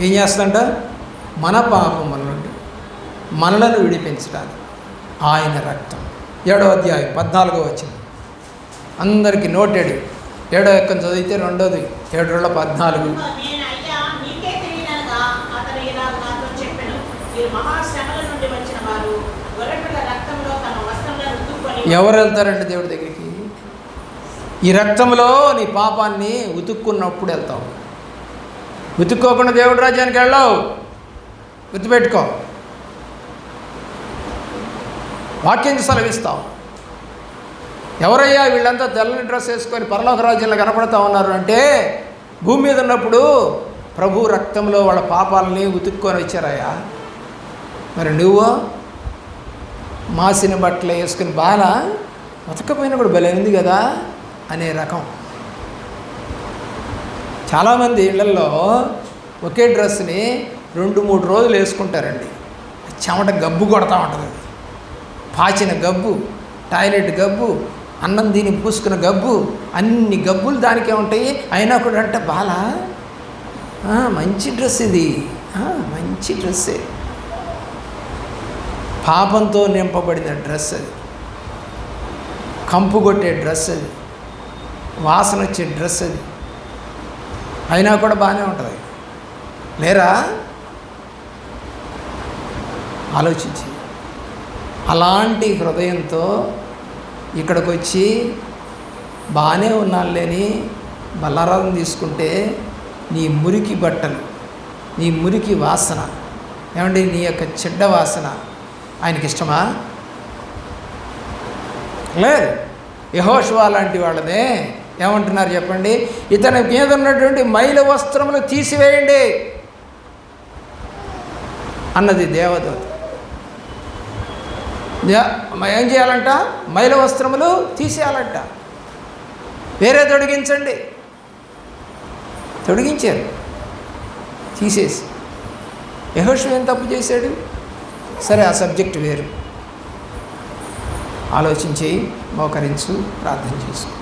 ఏం చేస్తుందంట? మన పాపముల నుండి మనలను విడిపించడానికి ఆయన రక్తం. 7వ అధ్యాయం 14వ వచనం. అందరికీ నోటెడ్. 7వ ఎక్కం చదివితే 2వ 7:14. ఎవరు వెళ్తారండి దేవుడి దగ్గరికి? ఈ రక్తంలో నీ పాపాన్ని ఉతుక్కున్నప్పుడు వెళ్తావు. ఉతుక్కోకుండా దేవుడి రాజ్యానికి వెళ్ళావు. గుర్తుపెట్టుకో, వాక్యాన్ని సెలవిస్తావు. ఎవరయ్యా వీళ్ళంతా తెల్లని డ్రెస్ వేసుకొని పరలోక రాజ్యంలో కనపడతా ఉన్నారు అంటే, భూమి మీద ఉన్నప్పుడు ప్రభు రక్తంలో వాళ్ళ పాపాలని ఉతుక్కొని వచ్చారయ్యా. మరి నువ్వు మాసిన బట్టలు వేసుకుని బాగా ఉతకపోయినా కూడా భలే ఉంది కదా అనే రకం. చాలామంది ఇళ్లల్లో ఒకే డ్రెస్ని 2-3 రోజులు వేసుకుంటారండి. చెమట గబ్బు కొడతా ఉంటుంది, పాచిన గబ్బు, టాయిలెట్ గబ్బు, అన్నం దీన్ని పూసుకున్న గబ్బు, అన్ని గబ్బులు దానికే ఉంటాయి. అయినా కూడా అంటే బాలా మంచి డ్రెస్ ఇది, మంచి డ్రెస్సే, పాపంతో నింపబడిన డ్రెస్ అది, కంపు కొట్టే డ్రెస్ అది, వాసన వచ్చే డ్రెస్ అది, అయినా కూడా బాగానే ఉంటుంది. లేరా? ఆలోచించి అలాంటి హృదయంతో ఇక్కడికి వచ్చి బాగానే ఉన్నాళ్ళని బల్లారాధన తీసుకుంటే నీ మురికి బట్టలు, నీ మురికి వాసన, ఏమండి నీ యొక్క చెడ్డ వాసన ఆయనకి ఇష్టమా? లేదు. యెహోషువ లాంటి వాళ్ళనే ఏమంటున్నారు చెప్పండి? ఇతని మీద ఉన్నటువంటి మైల వస్త్రములు తీసివేయండి అన్నది దేవదూత. ఏం చేయాలంట? మైల వస్త్రములు తీసేయాలంట, వేరే తొడిగించండి. తొడిగించారు, తీసేసి. యెహోషువ ఏం తప్పు చేశాడు? సరే, ఆ సబ్జెక్ట్ వేరు. ఆలోచించి మోకరించు, ప్రార్థన చేసుకో.